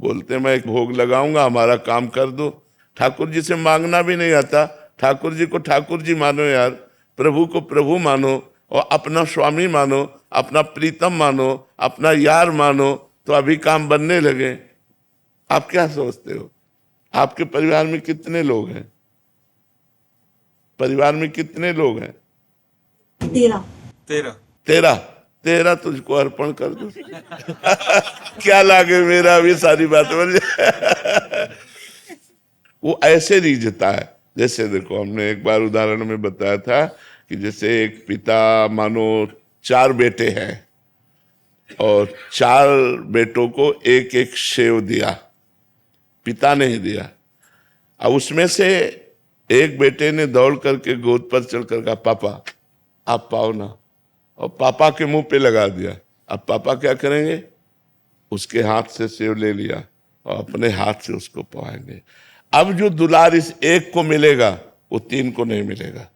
बोलते मैं एक भोग लगाऊंगा, हमारा काम कर दो। ठाकुर जी से मांगना भी नहीं आता। ठाकुर जी को ठाकुर जी मानो यार, प्रभु को प्रभु मानो और अपना स्वामी मानो, अपना प्रीतम मानो, अपना यार मानो, तो अभी काम बनने लगे। आप क्या सोचते हो? आपके परिवार में कितने लोग हैं? परिवार में कितने लोग हैं? 13 तेरह। 13 तुझको अर्पण कर दो। क्या लागे मेरा, भी सारी बात बन जाए। वो ऐसे रीझता है। जैसे देखो, हमने एक बार उदाहरण में बताया था कि जैसे एक पिता मानो 4 बेटे हैं और 4 बेटों को एक एक सेव दिया, पिता ने ही दिया। अब उसमें से एक बेटे ने दौड़ करके गोद पर चढ़कर कहा, पापा आप पाओ ना, और पापा के मुंह पे लगा दिया। अब पापा क्या करेंगे? उसके हाथ से सेव ले लिया और अपने हाथ से उसको पवाएंगे। अब जो दुलार इस एक को मिलेगा वो 3 को नहीं मिलेगा।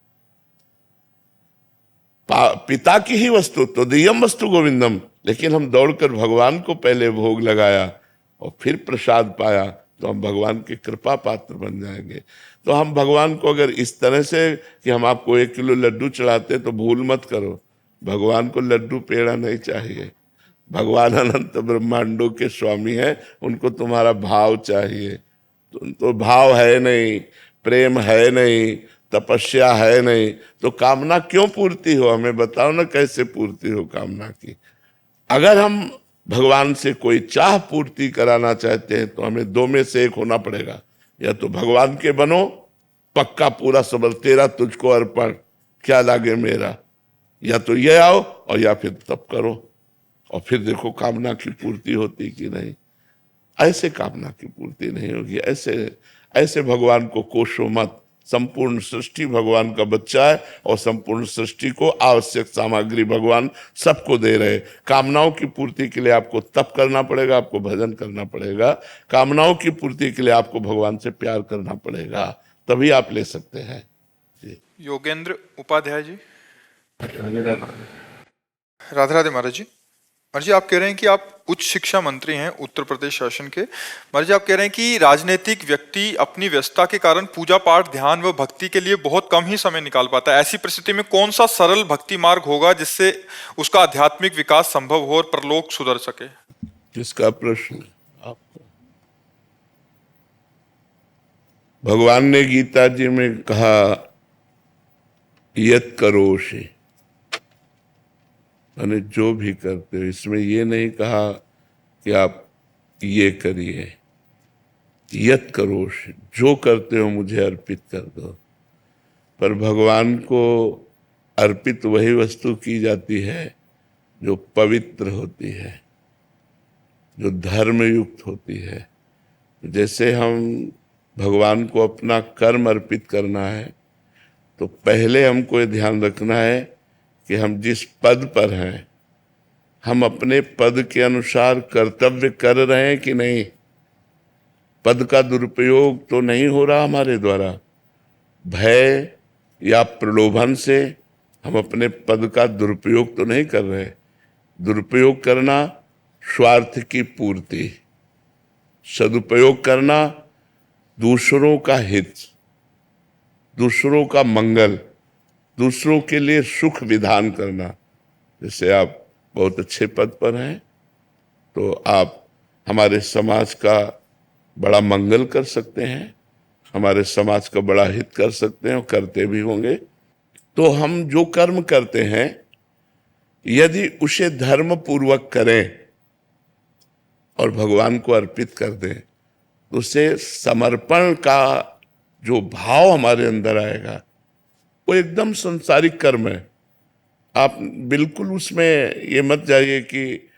पिता की ही वस्तु तो दियम वस्तु गोविंदम, लेकिन हम दौड़कर भगवान को पहले भोग लगाया और फिर प्रसाद पाया, तो हम भगवान की कृपा पात्र बन जाएंगे। तो हम भगवान को अगर इस तरह से कि हम आपको 1 किलो लड्डू चढ़ाते, तो भूल मत करो, भगवान को लड्डू पेड़ा नहीं चाहिए। भगवान अनंत ब्रह्मांडों के स्वामी हैं, उनको तुम्हारा भाव चाहिए। तो भाव है नहीं, प्रेम है नहीं, तपस्या है नहीं, तो कामना क्यों पूर्ति हो? हमें बताओ ना, कैसे पूर्ति हो कामना की? अगर हम भगवान से कोई चाह पूर्ति कराना चाहते हैं तो हमें 2 में से एक होना पड़ेगा। या तो भगवान के बनो, पक्का पूरा सबल, तेरा तुझको अर्पण, क्या लागे मेरा, या तो ये आओ, और या फिर तप करो, और फिर देखो कामना की पूर्ति होती कि नहीं। ऐसे कामना की पूर्ति नहीं होगी। ऐसे भगवान को कोसो मत। संपूर्ण सृष्टि भगवान का बच्चा है और संपूर्ण सृष्टि को आवश्यक सामग्री भगवान सबको दे रहे। कामनाओं की पूर्ति के लिए आपको तप करना पड़ेगा, आपको भजन करना पड़ेगा। कामनाओं की पूर्ति के लिए आपको भगवान से प्यार करना पड़ेगा, तभी आप ले सकते हैं। योगेंद्र उपाध्याय जी। राधे राधे महाराज जी। महाराज जी, आप कह रहे हैं कि आप उच्च शिक्षा मंत्री हैं उत्तर प्रदेश शासन के। महाराज जी, आप कह रहे हैं कि राजनीतिक व्यक्ति अपनी व्यस्तता के कारण पूजा पाठ, ध्यान व भक्ति के लिए बहुत कम ही समय निकाल पाता है। ऐसी परिस्थिति में कौन सा सरल भक्ति मार्ग होगा जिससे उसका आध्यात्मिक विकास संभव हो और परलोक सुधर सके? किसका प्रश्न? आपका। भगवान ने गीता जी में कहा, यत करोषि, यानी जो भी करते हो। इसमें ये नहीं कहा कि आप ये करिए। यत करोषि, जो करते हो मुझे अर्पित कर दो। पर भगवान को अर्पित वही वस्तु की जाती है जो पवित्र होती है, जो धर्म युक्त होती है। जैसे हम भगवान को अपना कर्म अर्पित करना है, तो पहले हमको ये ध्यान रखना है कि हम जिस पद पर हैं, हम अपने पद के अनुसार कर्तव्य कर रहे हैं कि नहीं। पद का दुरुपयोग तो नहीं हो रहा हमारे द्वारा। भय या प्रलोभन से हम अपने पद का दुरुपयोग तो नहीं कर रहे। दुरुपयोग करना स्वार्थ की पूर्ति, सदुपयोग करना दूसरों का हित, दूसरों का मंगल, दूसरों के लिए सुख विधान करना। जैसे आप बहुत अच्छे पद पर हैं, तो आप हमारे समाज का बड़ा मंगल कर सकते हैं, हमारे समाज का बड़ा हित कर सकते हैं, और करते भी होंगे। तो हम जो कर्म करते हैं, यदि उसे धर्म पूर्वक करें और भगवान को अर्पित कर दें, तो उसे समर्पण का जो भाव हमारे अंदर आएगा, वो एकदम संसारिक कर्म है। आप बिल्कुल उसमें ये मत जाइए कि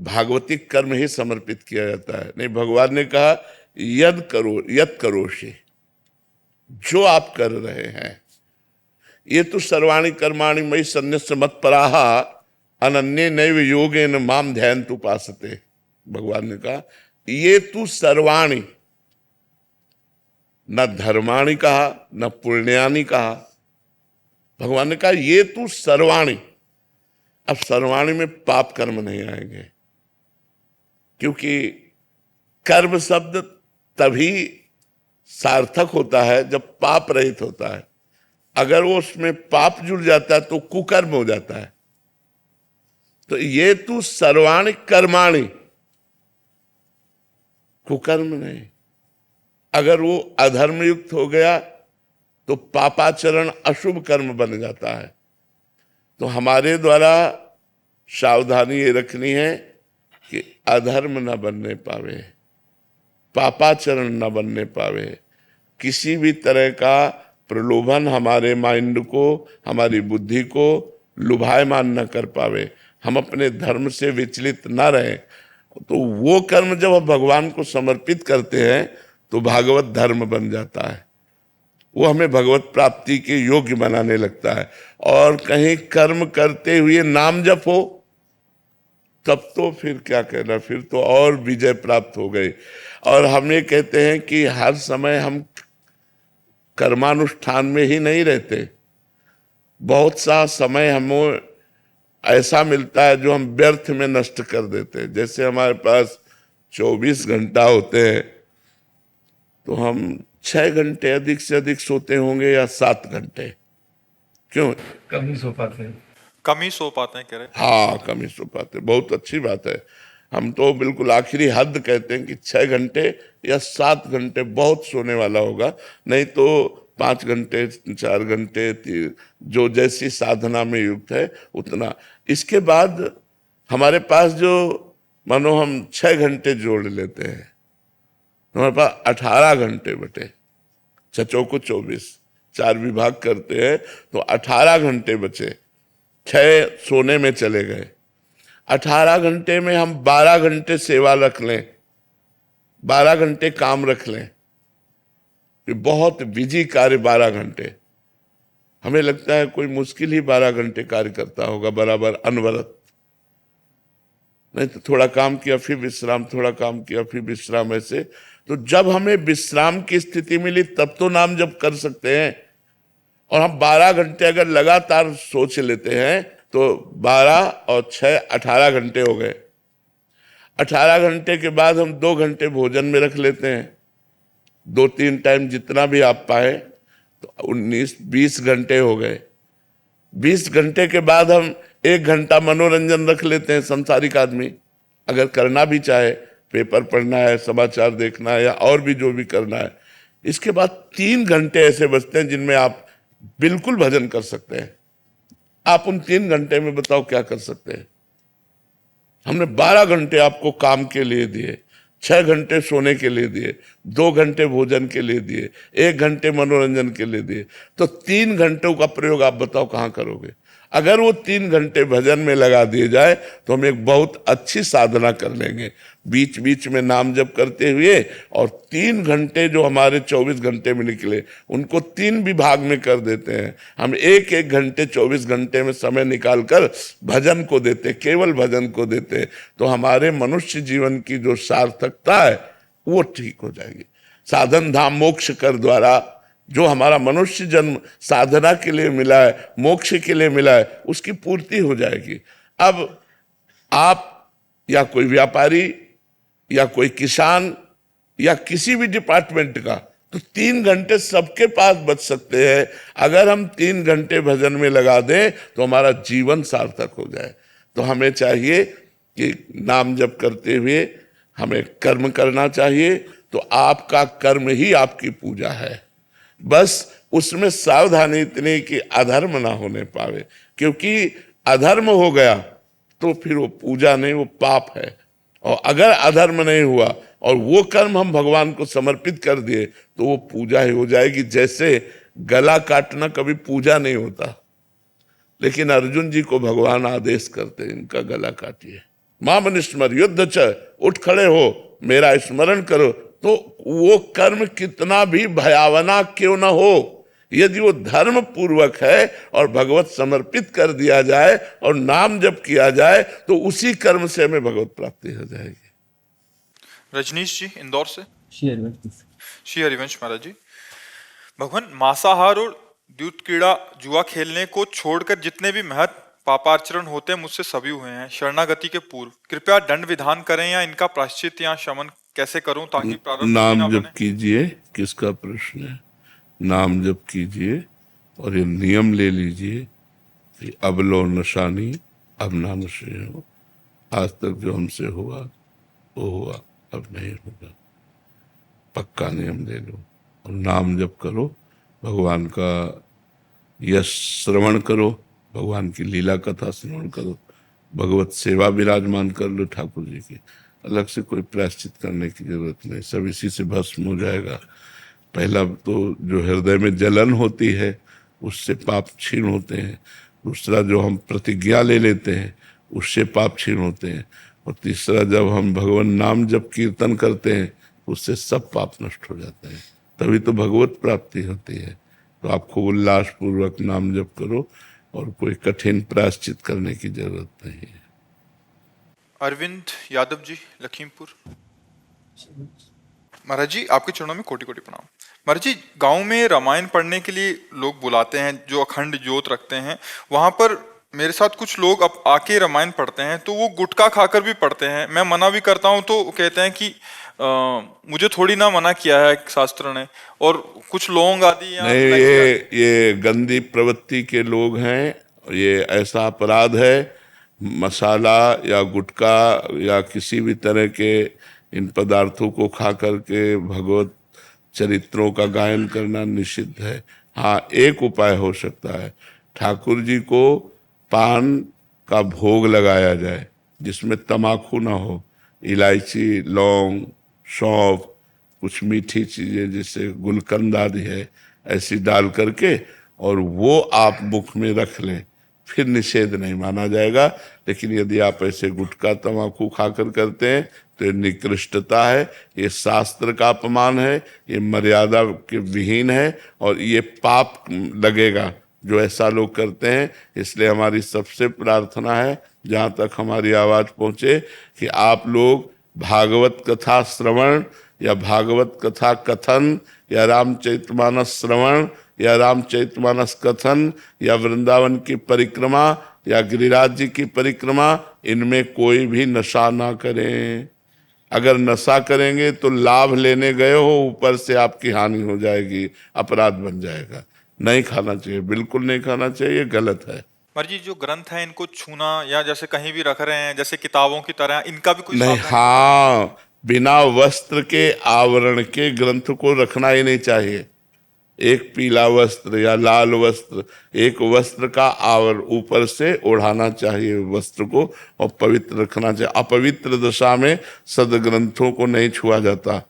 भागवतिक कर्म ही समर्पित किया जाता है। नहीं, भगवान ने कहा यद करोषि, जो आप कर रहे हैं। ये तो सर्वाणि कर्माणि मयि सन्न्यस्य मत्पराः अनन्ये नैव योगेन माम ध्यायन्तु उपासते। भगवान ने कहा ये तू सर्वाणि, न धर्माणि कहा, न पुण्यानि कहा। भगवान ने कहा ये तू सर्वाणि। अब सर्वाणि में पाप कर्म नहीं आएंगे, क्योंकि कर्म शब्द तभी सार्थक होता है जब पाप रहित होता है। अगर वो उसमें पाप जुड़ जाता है तो कुकर्म हो जाता है। तो ये तू सर्वाणि कर्माणि, कुकर्म नहीं। अगर वो अधर्म युक्त हो गया तो पापाचरण अशुभ कर्म बन जाता है। तो हमारे द्वारा सावधानी ये रखनी है कि अधर्म न बनने पावे, पापाचरण न बनने पावे, किसी भी तरह का प्रलोभन हमारे माइंड को, हमारी बुद्धि को लुभायमान न कर पावे, हम अपने धर्म से विचलित न रहें। तो वो कर्म जब हम भगवान को समर्पित करते हैं तो भागवत धर्म बन जाता है, वो हमें भगवत प्राप्ति के योग्य बनाने लगता है। और कहीं कर्म करते हुए नाम जप हो तब तो फिर क्या कहना, फिर तो और विजय प्राप्त हो गई। और हम ये कहते हैं कि हर समय हम कर्मानुष्ठान में ही नहीं रहते, बहुत सा समय हमें ऐसा मिलता है जो हम व्यर्थ में नष्ट कर देते हैं। जैसे हमारे पास 24 घंटा होते हैं तो हम 6 घंटे अधिक से अधिक सोते होंगे या 7 घंटे, क्यों? कम ही सो पाते हैं। कम ही सो पाते हैं कह रहे। हाँ, कम ही सो पाते, बहुत अच्छी बात है। हम तो बिल्कुल आखिरी हद कहते हैं कि 6 घंटे या 7 घंटे बहुत सोने वाला होगा, नहीं तो 5 घंटे 4 घंटे जो जैसी साधना में युक्त है उतना। इसके बाद हमारे पास जो मानो हम 6 घंटे जोड़ लेते हैं, हमारे पास 18 घंटे बटे, 6 को 24, 4 विभाग करते हैं तो 18 घंटे बचे, 6 सोने में चले गए। 18 घंटे में हम 12 घंटे सेवा रख लें, 12 घंटे काम रख लें, ये बहुत बिजी कार्य 12 घंटे। हमें लगता है कोई मुश्किल ही 12 घंटे कार्य करता होगा बराबर अनवरत, नहीं तो थोड़ा काम किया फिर विश्राम, थोड़ा काम किया फिर विश्राम, ऐसे। तो जब हमें विश्राम की स्थिति मिली तब तो नाम जप कर सकते हैं। और हम 12 घंटे अगर लगातार सोच लेते हैं तो 12 और 6 18 घंटे हो गए। 18 घंटे के बाद हम 2 घंटे भोजन में रख लेते हैं, 2-3 टाइम जितना भी आप पाए, तो 19-20 घंटे हो गए। 20 घंटे के बाद हम 1 घंटा मनोरंजन रख लेते हैं। संसारिक आदमी अगर करना भी चाहे, पेपर पढ़ना है, समाचार देखना है या और भी जो भी करना है, इसके बाद 3 घंटे ऐसे बचते हैं जिनमें आप बिल्कुल भजन कर सकते हैं। आप उन 3 घंटे में बताओ क्या कर सकते हैं? हमने 12 घंटे आपको काम के लिए दिए, 6 घंटे सोने के लिए दिए, 2 घंटे भोजन के लिए दिए, 1 घंटे मनोरंजन के लिए दिए, तो 3 घंटों का प्रयोग आप बताओ कहाँ करोगे? अगर वो 3 घंटे भजन में लगा दिए जाए तो हम एक बहुत अच्छी साधना कर लेंगे, बीच बीच में नाम जप करते हुए। और 3 घंटे जो हमारे 24 घंटे में निकले उनको 3 विभाग में कर देते हैं। हम 1-1 घंटे 24 घंटे में समय निकालकर भजन को देते, केवल भजन को देते, तो हमारे मनुष्य जीवन की जो सार्थकता है वो ठीक हो जाएगी। साधन धाम मोक्ष कर द्वारा जो हमारा मनुष्य जन्म साधना के लिए मिला है, मोक्ष के लिए मिला है, उसकी पूर्ति हो जाएगी। अब आप या कोई व्यापारी या कोई किसान या किसी भी डिपार्टमेंट का, तो 3 घंटे सबके पास बच सकते हैं। अगर हम 3 घंटे भजन में लगा दें तो हमारा जीवन सार्थक हो जाए। तो हमें चाहिए कि नाम जप करते हुए हमें कर्म करना चाहिए। तो आपका कर्म ही आपकी पूजा है, बस उसमें सावधानी इतनी कि अधर्म ना होने पावे, क्योंकि अधर्म हो गया तो फिर वो पूजा नहीं, वो पाप है। और अगर अधर्म नहीं हुआ और वो कर्म हम भगवान को समर्पित कर दिए तो वो पूजा ही हो जाएगी। जैसे गला काटना कभी पूजा नहीं होता, लेकिन अर्जुन जी को भगवान आदेश करते इनका गला काटिए, माम स्मर युद्ध च, उठ खड़े हो, मेरा स्मरण करो। तो वो कर्म कितना भी भयावना क्यों ना हो, यदि वो धर्म पूर्वक है और भगवत समर्पित कर दिया जाए और नाम जप किया जाए तो उसी कर्म से हमें भगवत प्राप्ति हो जाएगी। रजनीश जी इंदौर से। श्री हरिवंश महाराज जी, भगवान मांसाहार और दूध कीड़ा जुआ खेलने को छोड़कर जितने भी महत् पापाचरण होते हैं मुझसे सभी हुए हैं शरणागति के पूर्व। कृपया दंड विधान करें या इनका प्रायश्चित या शमन कैसे करूं ताकि प्रारब्ध ना नाम जप बने? कीजिए, किसका प्रश्न है? नाम जप कीजिए और ये नियम ले लीजिए कि अब लो नशा नहीं, अब ना नशे हो। आज तक जो हमसे हुआ वो हुआ, अब नहीं होगा। पक्का नियम ले लो और नाम जप करो, भगवान का यश श्रवण करो, भगवान की लीला कथा श्रवण करो, भगवत सेवा विराजमान कर लो ठाकुर जी की। अलग से कोई प्रायश्चित करने की जरूरत नहीं, सब इसी से भस्म हो जाएगा। पहला तो जो हृदय में जलन होती है उससे पाप क्षीण होते हैं, दूसरा जो हम प्रतिज्ञा ले लेते हैं उससे पाप क्षीण होते हैं, और तीसरा जब हम भगवान नाम जप कीर्तन करते हैं उससे सब पाप नष्ट हो जाते हैं, तभी तो भगवत प्राप्ति होती है। तो आपको उल्लास पूर्वक नाम जप करो और कोई कठिन प्रायश्चित करने की जरूरत नहीं है। अरविंद यादव जी, लखीमपुर। महाराज जी, आपके चरणों में कोटि कोटि प्रणाम। महाराज जी, गांव में रामायण पढ़ने के लिए लोग बुलाते हैं जो अखंड ज्योत रखते हैं, वहां पर मेरे साथ कुछ लोग अब आके रामायण पढ़ते हैं तो वो गुटखा खाकर भी पढ़ते हैं। मैं मना भी करता हूं तो कहते हैं कि मुझे थोड़ी ना मना किया है शास्त्र ने, और कुछ लौंग आदि या नहीं, ये गंदी प्रवृत्ति के लोग हैं, ये ऐसा अपराध है। मसाला या गुटखा या किसी भी तरह के इन पदार्थों को खा करके भगवत चरित्रों का गायन करना निषिद्ध है। हाँ, एक उपाय हो सकता है, ठाकुर जी को पान का भोग लगाया जाए जिसमें तमाकू ना हो, इलायची, लौंग, सौंफ, कुछ मीठी चीजें जैसे गुलकंद आदि है, ऐसी डाल करके और वो आप मुख में रख लें, फिर निषेध नहीं माना जाएगा। लेकिन यदि आप ऐसे गुटखा तमाकू खाकर करते हैं तो ये निकृष्टता है, ये शास्त्र का अपमान है, ये मर्यादा के विहीन है और ये पाप लगेगा जो ऐसा लोग करते हैं। इसलिए हमारी सबसे प्रार्थना है, जहाँ तक हमारी आवाज पहुँचे, कि आप लोग भागवत कथा श्रवण या भागवत कथा कथन या रामचरितमानस श्रवण या रामचरितमानस कथन या वृंदावन की परिक्रमा या गिरिराज जी की परिक्रमा, इनमें कोई भी नशा ना करें। अगर नशा करेंगे तो लाभ लेने गए हो, ऊपर से आपकी हानि हो जाएगी, अपराध बन जाएगा। नहीं खाना चाहिए, बिल्कुल नहीं खाना चाहिए, गलत है। महाराज जी, जो ग्रंथ है इनको छूना या जैसे कहीं भी रख रहे हैं जैसे किताबों की तरह, इनका भी कोई नहीं, सावधानी? हाँ, बिना वस्त्र के आवरण के ग्रंथ को रखना ही नहीं चाहिए। एक पीला वस्त्र या लाल वस्त्र, एक वस्त्र का आवरण ऊपर से ओढ़ाना चाहिए वस्त्र को और पवित्र रखना चाहिए। अपवित्र दशा में सदग्रंथों को नहीं छुआ जाता।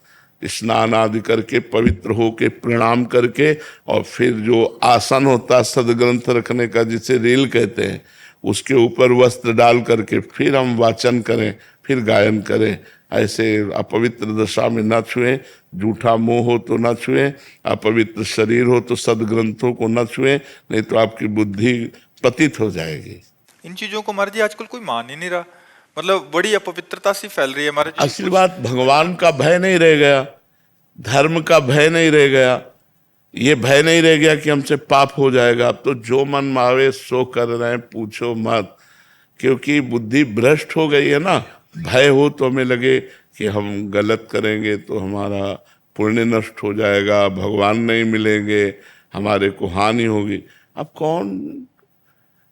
स्नान आदि करके पवित्र होके प्रणाम करके और फिर जो आसन होता है सदग्रंथ रखने का, जिसे रील कहते हैं, उसके ऊपर वस्त्र डाल करके फिर हम वाचन करें, फिर गायन करें। ऐसे अपवित्र दशा में न छुएं। झूठा मोह हो तो न छुएं, अपवित्र शरीर हो तो सदग्रंथों को न छुएं, नहीं तो आपकी बुद्धि पतित हो जाएगी। इन चीजों को महाराज जी आजकल कोई मान ही नहीं रहा, मतलब बड़ी अपवित्रता सी फैल रही है महाराज जी। असली बात, भगवान का भय नहीं रह गया, धर्म का भय नहीं रह गया, ये भय नहीं रह गया कि हमसे पाप हो जाएगा। अब तो जो मन मावे सो कर रहे हैं, पूछो मत, क्योंकि बुद्धि भ्रष्ट हो गई है ना। भय हो तो हमें लगे कि हम गलत करेंगे तो हमारा पुण्य नष्ट हो जाएगा, भगवान नहीं मिलेंगे, हमारे को हानि होगी। अब कौन,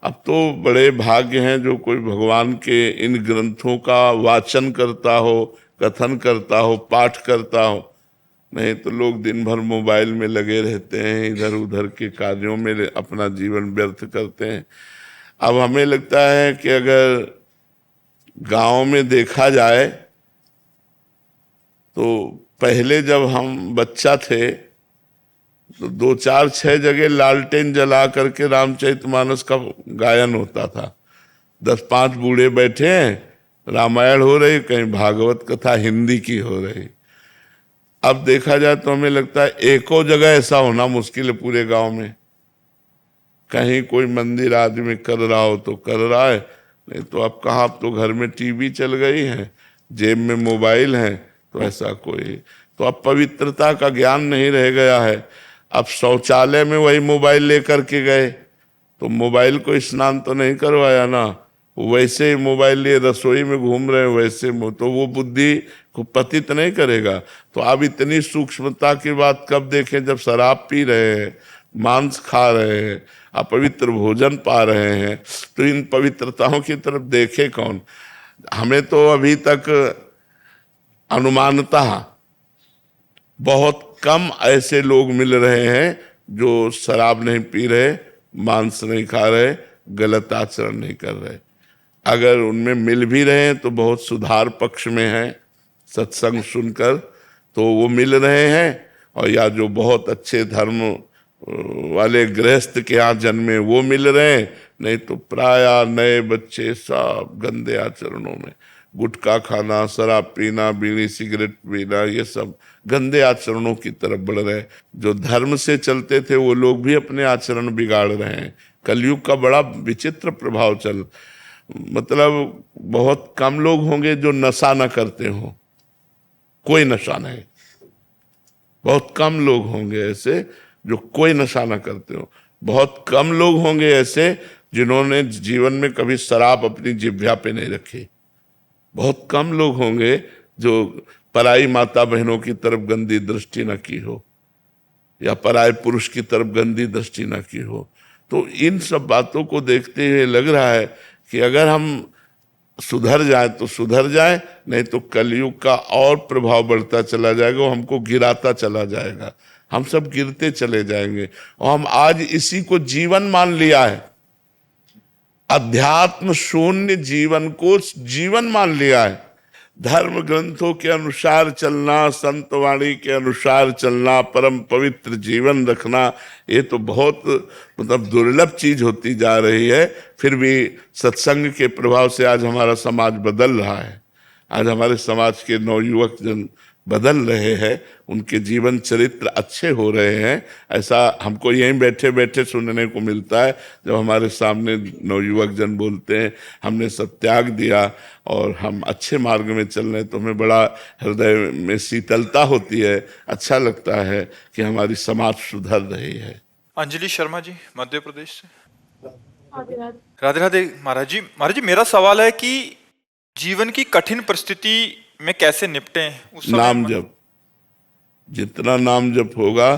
अब तो बड़े भाग्य हैं जो कोई भगवान के इन ग्रंथों का वाचन करता हो, कथन करता हो, पाठ करता हो। नहीं तो लोग दिन भर मोबाइल में लगे रहते हैं, इधर उधर के कार्यों में अपना जीवन व्यर्थ करते हैं। अब हमें लगता है कि अगर गांव में देखा जाए तो पहले जब हम बच्चा थे तो 2 4 6 जगह लालटेन जला करके रामचरितमानस का गायन होता था। 10 5 बूढ़े बैठे हैं, रामायण हो रही, कहीं भागवत कथा हिंदी की हो रही। अब देखा जाए तो हमें लगता है एको जगह ऐसा होना मुश्किल है पूरे गांव में। कहीं कोई मंदिर आदमी कर रहा हो तो कर रहा है, नहीं तो अब कहाँ, अब तो घर में टीवी चल गई है, जेब में मोबाइल है, तो ऐसा कोई, तो अब पवित्रता का ज्ञान नहीं रह गया है। अब शौचालय में वही मोबाइल लेकर के गए तो मोबाइल को स्नान तो नहीं करवाया ना, वैसे ही मोबाइल लिए रसोई में घूम रहे हैं, वैसे तो वो बुद्धि को पतित नहीं करेगा। तो आप इतनी सूक्ष्मता की बात कब देखें, जब शराब पी रहे हैं, मांस खा रहे हैं, अपवित्र भोजन पा रहे हैं, तो इन पवित्रताओं की तरफ देखे कौन। हमें तो अभी तक अनुमानतः बहुत कम ऐसे लोग मिल रहे हैं जो शराब नहीं पी रहे, मांस नहीं खा रहे, गलत आचरण नहीं कर रहे। अगर उनमें मिल भी रहे हैं तो बहुत सुधार पक्ष में है, सत्संग सुनकर तो वो मिल रहे हैं, और या जो बहुत अच्छे धर्म वाले गृहस्थ के यहाँ जन्मे वो मिल रहे हैं, नहीं तो प्रायः नए बच्चे सब गंदे आचरणों में, गुटखा खाना, शराब पीना, बीड़ी सिगरेट पीना, ये सब गंदे आचरणों की तरफ बढ़ रहे हैं। जो धर्म से चलते थे वो लोग भी अपने आचरण बिगाड़ रहे हैं। कलयुग का बड़ा विचित्र प्रभाव मतलब बहुत कम लोग होंगे जो नशा न करते हो, कोई नशा नहीं। बहुत कम लोग होंगे ऐसे जो कोई नशा न करते हो। बहुत कम लोग होंगे ऐसे जिन्होंने जीवन में कभी शराब अपनी जिह्वा पे नहीं रखी। बहुत कम लोग होंगे जो पराई माता बहनों की तरफ गंदी दृष्टि न की हो, या पराये पुरुष की तरफ गंदी दृष्टि न की हो। तो इन सब बातों को देखते हुए लग रहा है कि अगर हम सुधर जाए तो सुधर जाए, नहीं तो कलयुग का और प्रभाव बढ़ता चला जाएगा, वो हमको गिराता चला जाएगा, हम सब गिरते चले जाएंगे। और हम आज इसी को जीवन मान लिया है, अध्यात्म शून्य जीवन को जीवन मान लिया है। धर्म ग्रंथों के अनुसार चलना, संत वाणी के अनुसार चलना, परम पवित्र जीवन रखना, ये तो बहुत मतलब दुर्लभ चीज होती जा रही है। फिर भी सत्संग के प्रभाव से आज हमारा समाज बदल रहा है। आज हमारे समाज के नवयुवक जन बदल रहे हैं, उनके जीवन चरित्र अच्छे हो रहे हैं। ऐसा हमको यहीं बैठे बैठे सुनने को मिलता है। जब हमारे सामने नवयुवक जन बोलते हैं हमने सब त्याग दिया और हम अच्छे मार्ग में चल रहे हैं, तो हमें बड़ा हृदय में शीतलता होती है, अच्छा लगता है कि हमारी समाज सुधर रही है। अंजलि शर्मा जी, मध्य प्रदेश से। राधे राधे महाराज जी। महाराज जी, मेरा सवाल है कि जीवन की कठिन परिस्थिति में कैसे निपटे उस समय? नाम जप, जितना नाम जप होगा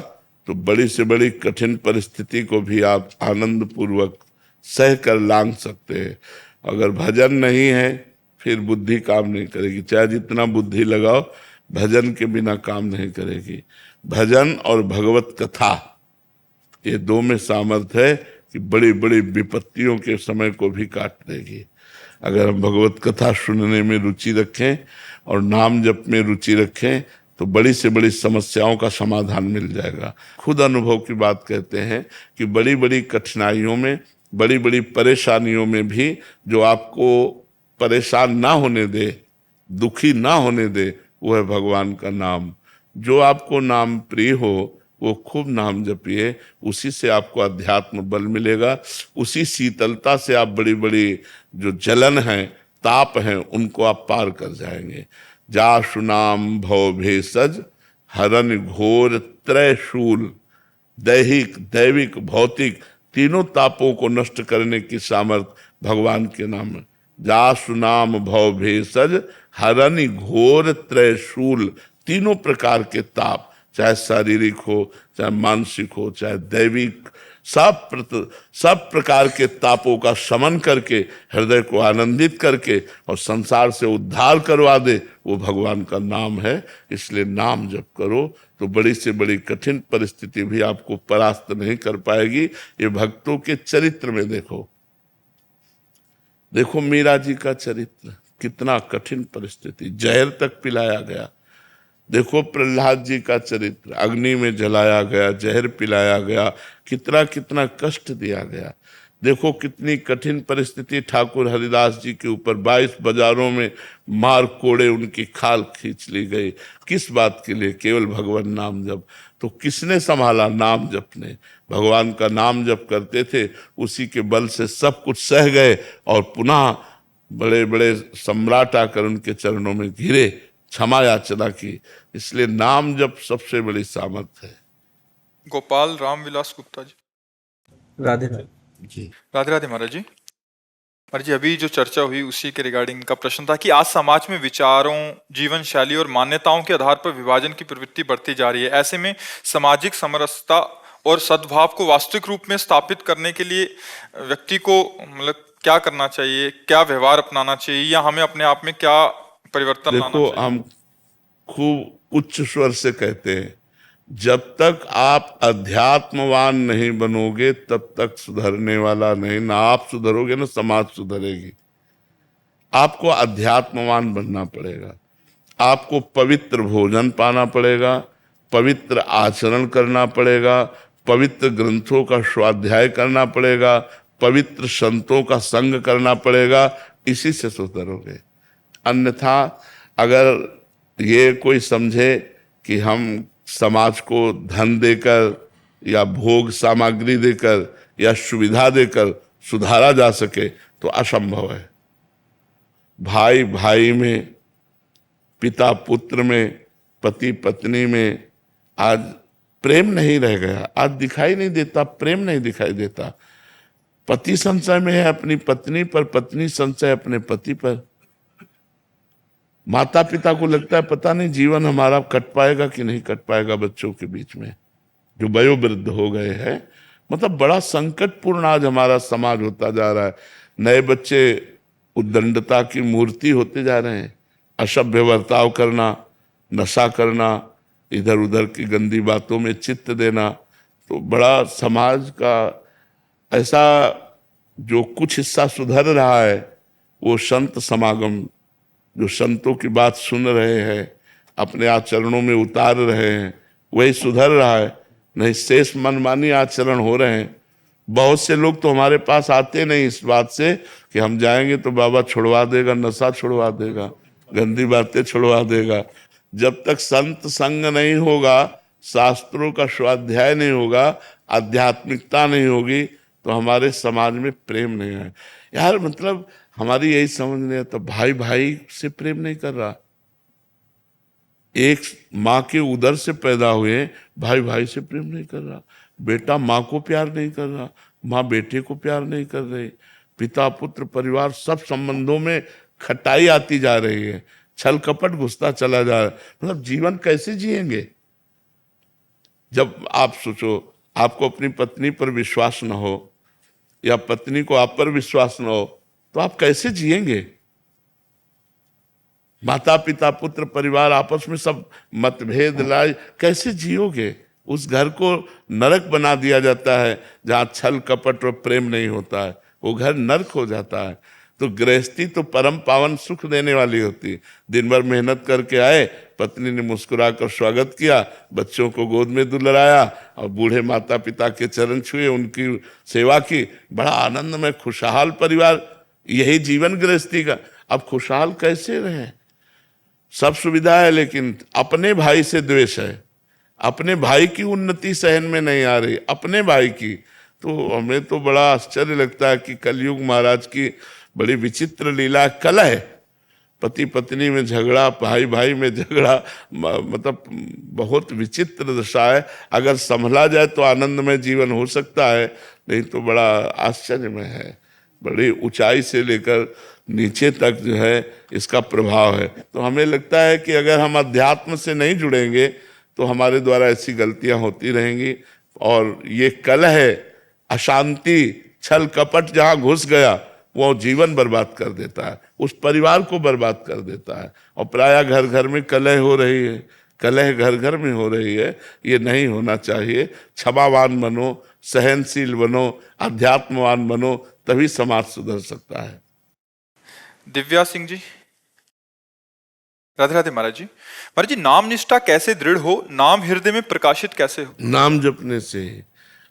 तो बड़ी से बड़ी कठिन परिस्थिति को भी आप आनंद पूर्वक सह कर लांघ सकते हैं। अगर भजन नहीं है फिर बुद्धि काम नहीं करेगी, चाहे जितना बुद्धि लगाओ भजन के बिना काम नहीं करेगी। भजन और भगवत कथा, ये दो में सामर्थ्य है कि बड़ी बड़ी विपत्तियों के समय को भी काट देगी। अगर हम भगवत कथा सुनने में रुचि रखें और नाम जप में रुचि रखें तो बड़ी से बड़ी समस्याओं का समाधान मिल जाएगा। खुद अनुभव की बात कहते हैं कि बड़ी बड़ी कठिनाइयों में, बड़ी बड़ी परेशानियों में भी जो आपको परेशान ना होने दे, दुखी ना होने दे, वो है भगवान का नाम। जो आपको नाम प्रिय हो वो खूब नाम जपिए, उसी से आपको अध्यात्म बल मिलेगा। उसी शीतलता से आप बड़ी बड़ी जो जलन है, ताप हैं, उनको आप पार कर जाएंगे। जासु नाम भव भेषज हरन घोर त्रयशूल, दैहिक, दैविक, भौतिक तीनों तापों को नष्ट करने की सामर्थ्य भगवान के नाम में। जासु नाम भव भेषज हरन घोर त्रयशूल, तीनों प्रकार के ताप, चाहे शारीरिक हो, चाहे मानसिक हो, चाहे दैविक, सब प्रकार के तापों का शमन करके, हृदय को आनंदित करके और संसार से उद्धार करवा दे, वो भगवान का नाम है। इसलिए नाम जप करो तो बड़ी से बड़ी कठिन परिस्थिति भी आपको परास्त नहीं कर पाएगी। ये भक्तों के चरित्र में देखो, देखो मीरा जी का चरित्र, कितना कठिन परिस्थिति, जहर तक पिलाया गया। देखो प्रहलाद जी का चरित्र, अग्नि में जलाया गया, जहर पिलाया गया, कितना कितना कष्ट दिया गया। देखो कितनी कठिन परिस्थिति ठाकुर हरिदास जी के ऊपर, 22 बाजारों में मार कोड़े उनकी खाल खींच ली गई। किस बात के लिए? केवल भगवान नाम जप। तो किसने संभाला? नाम जप ने। भगवान का नाम जप करते थे, उसी के बल से सब कुछ सह गए और पुनः बड़े बड़े सम्राट आकर उनके चरणों में घिरे, क्षमा याचना की। इसलिए नाम जप सबसे बड़ी सामर्थ्य है। गोपाल राम विलास गुप्ता जी। राधे राधे जी। राधे राधे महाराज जी। महाराज जी अभी जो चर्चा हुई उसी के रिगार्डिंग का प्रश्न था कि आज समाज में विचारों, जीवन शैली और मान्यताओं के आधार पर विभाजन की प्रवृत्ति बढ़ती जा रही है। ऐसे में सामाजिक समरसता और सद्भाव को वास्तविक रूप में स्थापित करने के लिए व्यक्ति को मतलब क्या करना चाहिए, क्या व्यवहार अपनाना चाहिए, या हमें अपने आप में क्या परिवर्तन लाना देखो, चाहिए? हम खूब उच्च स्वर से कहते हैं, जब तक आप अध्यात्मवान नहीं बनोगे तब तक सुधरने वाला नहीं। ना आप सुधरोगे ना समाज सुधरेगी। आपको अध्यात्मवान बनना पड़ेगा, आपको पवित्र भोजन पाना पड़ेगा, पवित्र आचरण करना पड़ेगा, पवित्र ग्रंथों का स्वाध्याय करना पड़ेगा, पवित्र संतों का संग करना पड़ेगा। इसी से सुधरोगे। अन्यथा अगर ये कोई समझे कि हम समाज को धन देकर या भोग सामग्री देकर या सुविधा देकर सुधारा जा सके तो असंभव है। भाई भाई में, पिता पुत्र में, पति पत्नी में आज प्रेम नहीं रह गया। आज दिखाई नहीं देता, प्रेम नहीं दिखाई देता। पति संशय में है अपनी पत्नी पर, पत्नी संशय अपने पति पर। माता पिता को लगता है पता नहीं जीवन हमारा कट पाएगा कि नहीं कट पाएगा बच्चों के बीच में, जो वयोवृद्ध हो गए हैं। मतलब बड़ा संकटपूर्ण आज हमारा समाज होता जा रहा है। नए बच्चे उद्दंडता की मूर्ति होते जा रहे हैं। असभ्य बर्ताव करना, नशा करना, इधर उधर की गंदी बातों में चित्त देना। तो बड़ा समाज का ऐसा जो कुछ हिस्सा सुधर रहा है, वो संत समागम जो संतों की बात सुन रहे हैं, अपने आचरणों में उतार रहे हैं, वही सुधर रहा है। नहीं शेष मनमानी आचरण हो रहे हैं। बहुत से लोग तो हमारे पास आते नहीं इस बात से कि हम जाएंगे तो बाबा छुड़वा देगा, नशा छुड़वा देगा, गंदी बातें छुड़वा देगा। जब तक संत संग नहीं होगा, शास्त्रों का स्वाध्याय नहीं होगा, आध्यात्मिकता नहीं होगी, तो हमारे समाज में प्रेम नहीं है। यार मतलब हमारी यही समझ नहीं आता, भाई भाई से प्रेम नहीं कर रहा। एक माँ के उदर से पैदा हुए, भाई भाई से प्रेम नहीं कर रहा। बेटा माँ को प्यार नहीं कर रहा, माँ बेटे को प्यार नहीं कर रही। पिता पुत्र परिवार सब संबंधों में खटाई आती जा रही है, छल कपट घुसता चला जा रहा है। मतलब जीवन कैसे जिएंगे? जब आप सोचो, आपको अपनी पत्नी पर विश्वास न हो या पत्नी को आप पर विश्वास न हो, तो आप कैसे जिएंगे? माता पिता पुत्र परिवार आपस में सब मतभेद लाए, कैसे जियोगे? उस घर को नरक बना दिया जाता है जहाँ छल कपट और प्रेम नहीं होता है, वो घर नरक हो जाता है। तो गृहस्थी तो परम पावन सुख देने वाली होती है। दिन भर मेहनत करके आए, पत्नी ने मुस्कुरा कर स्वागत किया, बच्चों को गोद में दुलारा और बूढ़े माता पिता के चरण छुए, उनकी सेवा की। बड़ा आनंद में खुशहाल परिवार, यही जीवन गृहस्थी का। अब खुशहाल कैसे रहे? सब सुविधा है लेकिन अपने भाई से द्वेष है, अपने भाई की उन्नति सहन में नहीं आ रही, अपने भाई की। तो हमें तो बड़ा आश्चर्य लगता है कि कलयुग महाराज की बड़ी विचित्र लीला। कलह, पति पत्नी में झगड़ा, भाई भाई में झगड़ा, मतलब बहुत विचित्र दशा है। अगर संभला जाए तो आनंदमय जीवन हो सकता है, नहीं तो बड़ा आश्चर्यमय है। बड़ी ऊंचाई से लेकर नीचे तक जो है इसका प्रभाव है। तो हमें लगता है कि अगर हम अध्यात्म से नहीं जुड़ेंगे तो हमारे द्वारा ऐसी गलतियां होती रहेंगी। और ये कलह, अशांति, छल कपट जहां घुस गया वो जीवन बर्बाद कर देता है, उस परिवार को बर्बाद कर देता है। और प्रायः घर घर में कलह हो रही है, कलह घर घर में हो रही है। ये नहीं होना चाहिए। क्षमावान बनो, सहनशील बनो, अध्यात्मवान बनो, तभी समाज सुधर सकता है। दिव्या सिंह जी। राधे राधे महाराज जी। महाराज जी, नाम निष्ठा कैसे दृढ़ हो, नाम हृदय में प्रकाशित कैसे हो? नाम जपने से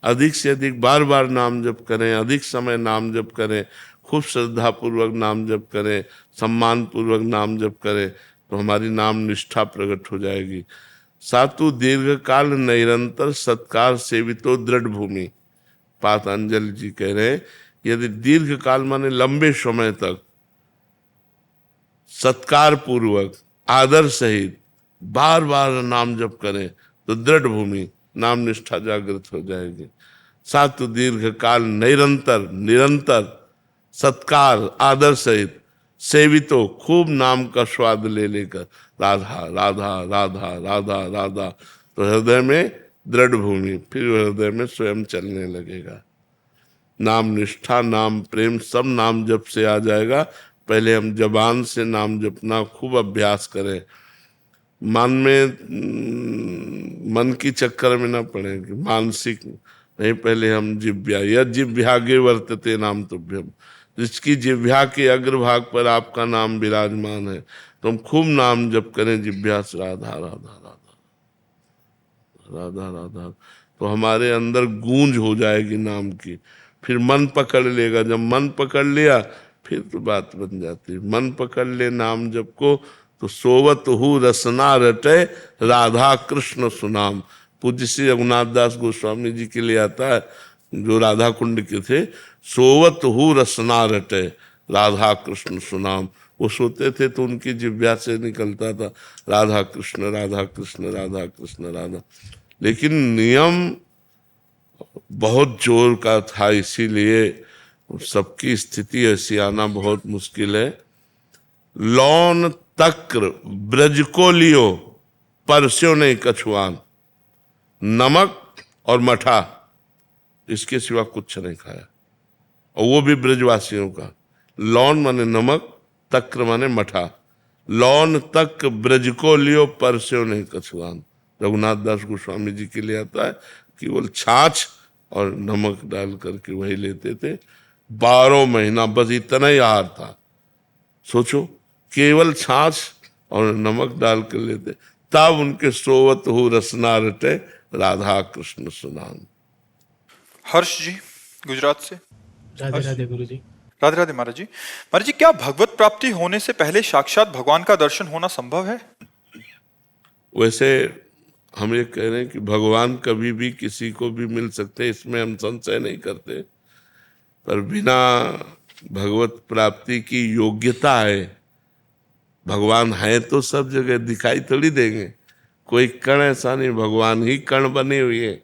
अधिक से अधिक बार बार नाम जप करें, अधिक समय नाम जप करें, खूब श्रद्धा पूर्वक नाम जप करें, सम्मान पूर्वक नाम जप करें, तो हमारी नाम निष्ठा प्रकट हो जाएगी। सातु दीर्घकाल निरंतर सत्कार सेवितो दृढ़ भूमि। पातंजलि जी कह रहे हैं, यदि दीर्घ काल माने लंबे समय तक सत्कार पूर्वक आदर सहित बार बार नाम जप करें तो दृढ़ भूमि नाम निष्ठा जागृत हो जाएगी। सातु दीर्घ काल निरंतर, निरंतर सत्कार आदर सहित सेवितो खूब नाम का स्वाद ले लेकर राधा राधा राधा राधा राधा, तो हृदय में दृढ़ भूमि, फिर हृदय में स्वयं चलने लगेगा। नाम निष्ठा, नाम प्रेम, सब नाम जप से आ जाएगा। पहले हम जबान से नाम जपना खूब अभ्यास करें, मन की चक्कर में ना पड़े कि मानसिक नहीं, पहले हम जिव्या, यह जिव्यागे वर्तते नाम तुभ्यम, जिसकी जिव्या के अग्रभाग पर आपका नाम विराजमान है, तो हम खूब नाम जप करें जिव्या से राधा राधा राधा राधा राधा, तो हमारे अंदर गूंज हो जाएगी नाम की। फिर मन पकड़ लेगा, जब मन पकड़ लिया फिर तो बात बन जाती है। मन पकड़ ले नाम जप को तो सोवत हु रसना रटे राधा कृष्ण सुनाम। पूज्य श्री रघुनाथ दास गोस्वामी जी के लिए आता है, जो राधा कुंड के थे, सोवत हु रसना रटे राधा कृष्ण सुनाम। वो सोते थे तो उनकी जिह्वा से निकलता था राधा कृष्ण राधा कृष्ण राधा कृष्ण राधा, लेकिन नियम बहुत जोर का था, इसीलिए सबकी स्थिति ऐसी आना बहुत मुश्किल है। लौन तक्र ब्रज को लियो परस्यो नहीं कछुआन, नमक और मठा इसके सिवा कुछ नहीं खाया, और वो भी ब्रजवासियों का। लौन माने नमक, तक्र माने मठा। लौन तक ब्रज को लियो परस्यो नहीं कछुआन। रघुनाथ दास गोस्वामी जी के लिए आता है केवल छाछ और नमक डाल करके वही लेते थे 12 महीना, बस इतना ही आहार था। सोचो, केवल छाछ और नमक डाल कर लेते, तब उनके सोवत हो रसना रटे राधा कृष्ण सुनाम। हर्ष जी गुजरात से। राधे राधे गुरु जी। राधे राधे महाराज जी। महाराज जी, क्या भगवत प्राप्ति होने से पहले साक्षात भगवान का दर्शन होना संभव है? वैसे हम ये कह रहे हैं कि भगवान कभी भी किसी को भी मिल सकते, इसमें हम संशय नहीं करते, पर बिना भगवत प्राप्ति की योग्यता है। भगवान है तो सब जगह, दिखाई थोड़ी देंगे, कोई कण ऐसा नहीं, भगवान ही कण बने हुए हैं।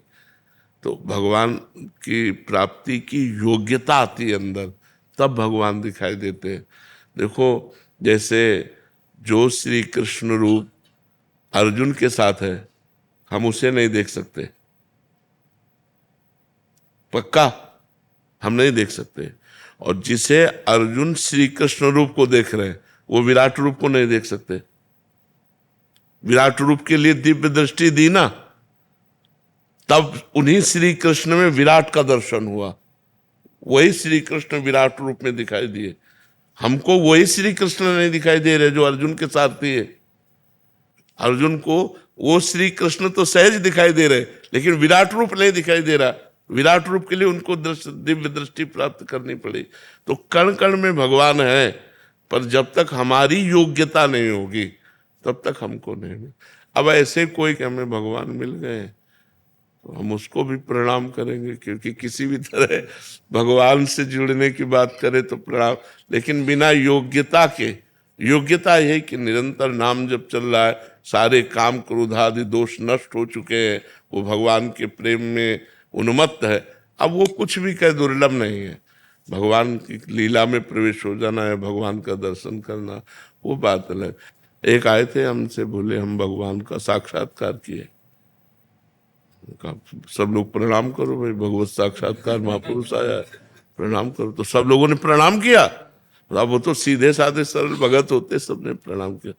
तो भगवान की प्राप्ति की योग्यता आती है अंदर, तब भगवान दिखाई देते हैं। देखो, जैसे जो श्री कृष्ण रूप अर्जुन के साथ है, हम उसे नहीं देख सकते, पक्का हम नहीं देख सकते। और जिसे अर्जुन श्री कृष्ण रूप को देख रहे हैं, वो विराट रूप को नहीं देख सकते। विराट रूप के लिए दिव्य दृष्टि दी ना, तब उन्हीं श्री कृष्ण में विराट का दर्शन हुआ। वही श्री कृष्ण विराट रूप में दिखाई दिए। हमको वही श्री कृष्ण नहीं दिखाई दे रहे जो अर्जुन के सारथी है। अर्जुन को वो श्री कृष्ण तो सहज दिखाई दे रहे, लेकिन विराट रूप नहीं दिखाई दे रहा। विराट रूप के लिए उनको दिव्य दृष्टि प्राप्त करनी पड़ी। तो कण कण में भगवान है, पर जब तक हमारी योग्यता नहीं होगी तब तक हमको नहीं मिल। अब ऐसे कोई कि हमें भगवान मिल गए तो हम उसको भी प्रणाम करेंगे, क्योंकि किसी भी तरह भगवान से जुड़ने की बात करें तो प्रणाम, लेकिन बिना योग्यता के। योग्यता है कि निरंतर नाम जब चल रहा है, सारे काम क्रोध आदि दोष नष्ट हो चुके हैं, वो भगवान के प्रेम में उन्मत्त है। अब वो कुछ भी कह दुर्लभ नहीं है। भगवान की लीला में प्रवेश हो जाना है, भगवान का दर्शन करना, वो बात अलग। एक आए थे हमसे, बोले हम भगवान का साक्षात्कार किए। सब लोग प्रणाम करो भाई, भगवत साक्षात्कार महापुरुष आया है, प्रणाम करो। तो सब लोगों ने प्रणाम किया। अब वो तो सीधे साधे सरल भगत होते, सबने प्रणाम किया।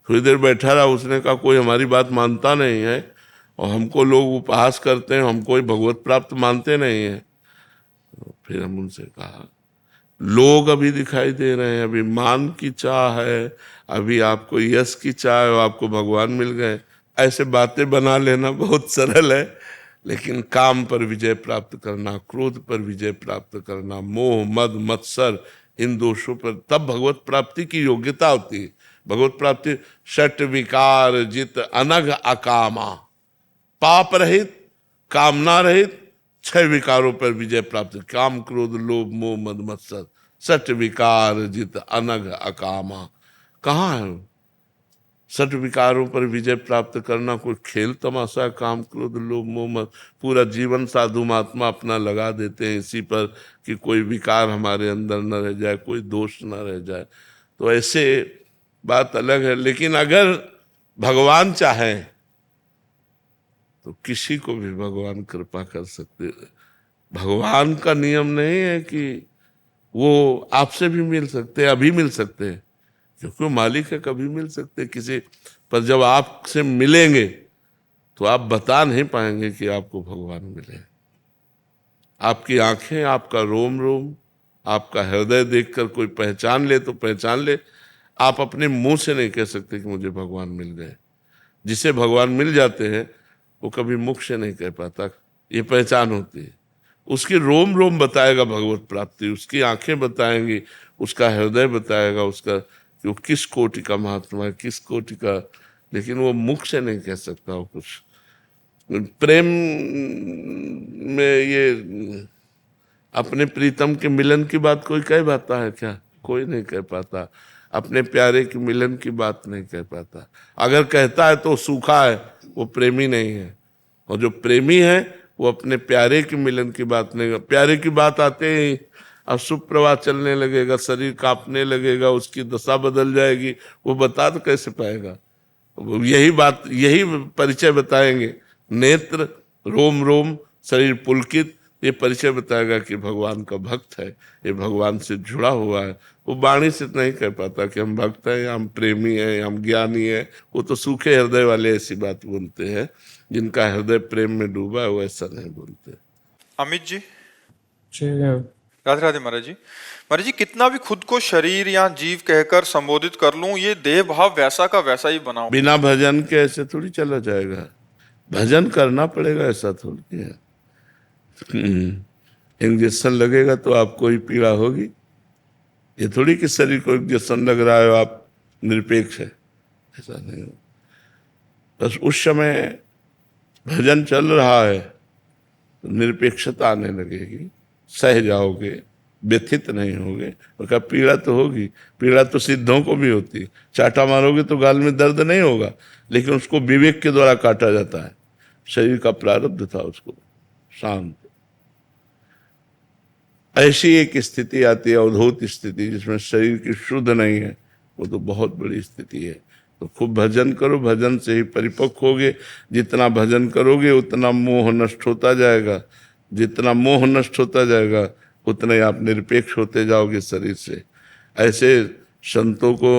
थोड़ी देर बैठा रहा, उसने कहा कोई हमारी बात मानता नहीं है, और हमको लोग उपहास करते हैं, हम कोई भगवत प्राप्त मानते नहीं है। तो फिर हम उनसे कहा, लोग अभी दिखाई दे रहे हैं, अभी मान की चाह है, अभी आपको यश की चाह है, आपको भगवान मिल गए। ऐसे बातें बना लेना बहुत सरल है, लेकिन काम पर विजय प्राप्त करना, क्रोध पर विजय प्राप्त करना, मोह मद मत्सर इन दोषों पर, तब भगवत प्राप्ति की योग्यता होती है। भगवत प्राप्ति षट विकार जित अनघ अकामा, पाप रहित, कामना रहित 6 विकारों पर विजय प्राप्त। काम क्रोध लोभ मोह मद मत्सर, षट विकार जित अनघ अकामा। कहाँ है? सठ विकारों पर विजय प्राप्त करना कोई खेल तमाशा, काम क्रोध लोभ मोह मद, पूरा जीवन साधु महात्मा अपना लगा देते हैं इसी पर कि कोई विकार हमारे अंदर न रह जाए, कोई दोष न रह जाए। तो ऐसे बात अलग है। लेकिन अगर भगवान चाहे तो किसी को भी भगवान कृपा कर सकते हैं। भगवान का नियम नहीं है कि वो आपसे भी मिल सकते हैं, अभी मिल सकते हैं, क्योंकि वो मालिक है, कभी मिल सकते हैं किसी। पर जब आपसे मिलेंगे तो आप बता नहीं पाएंगे कि आपको भगवान मिले। आपकी आंखें, आपका रोम रोम, आपका हृदय देखकर कोई पहचान ले तो पहचान ले। आप अपने मुंह से नहीं कह सकते कि मुझे भगवान मिल गए। जिसे भगवान मिल जाते हैं वो कभी मुख से नहीं कह पाता, ये पहचान होती है। उसकी रोम रोम बताएगा भगवत प्राप्ति, उसकी आंखें बताएंगी, उसका हृदय बताएगा उसका कि वो किस कोटि का महात्मा है, किस कोटि का। लेकिन वो मुख से नहीं कह सकता वो कुछ। प्रेम में ये अपने प्रीतम के मिलन की बात कोई कह पाता है क्या? कोई नहीं कह पाता। अपने प्यारे के मिलन की बात नहीं कह पाता। अगर कहता है तो सूखा है, वो प्रेमी नहीं है। और जो प्रेमी है वो अपने प्यारे के मिलन की बात नहीं। प्यारे की बात आते ही अशुभ प्रवाह चलने लगेगा, शरीर कांपने लगेगा, उसकी दशा बदल जाएगी, वो बता तो कैसे पाएगा? यही बात, यही परिचय बताएंगे। नेत्र, रोम रोम, शरीर पुलकित, ये परिचय बताएगा कि भगवान का भक्त है, ये भगवान से जुड़ा हुआ है। वो वाणी से नहीं कह पाता कि हम भक्त हैं या हम प्रेमी हैं या हम ज्ञानी हैं। वो तो सूखे हृदय वाले ऐसी बात बोलते हैं, जिनका हृदय प्रेम में डूबा है वो ऐसा नहीं बोलते। अमित जी, जी, राधे राधे महाराज जी। महाराज जी, कितना भी खुद को शरीर या जीव कहकर संबोधित कर लूं, ये देह भाव वैसा का वैसा ही बनाऊं। बिना भजन के ऐसे थोड़ी चला जाएगा। भजन करना पड़ेगा, ऐसा थोड़ी है। इंजेक्शन लगेगा तो आपको ही पीड़ा होगी। ये थोड़ी कि शरीर को इंजेक्शन लग रहा है आप निरपेक्ष है, ऐसा नहीं हो। बस उस समय भजन चल रहा है तो निरपेक्षता आने लगेगी, सह जाओगे, व्यथित नहीं होगे। और पीड़ा तो होगी, पीड़ा तो सिद्धों को भी होती। चाटा मारोगे तो गाल में दर्द नहीं होगा, लेकिन उसको विवेक के द्वारा काटा जाता है। शरीर का प्रारब्ध था, उसको शांत। ऐसी एक स्थिति आती है, अवधूत स्थिति, जिसमें शरीर की शुद्ध नहीं है, वो तो बहुत बड़ी स्थिति है। तो खूब भजन करो, भजन से ही परिपक्व होगे। जितना भजन करोगे उतना मोह नष्ट होता जाएगा, जितना मोह नष्ट होता जाएगा उतना ही आप निरपेक्ष होते जाओगे शरीर से। ऐसे संतों को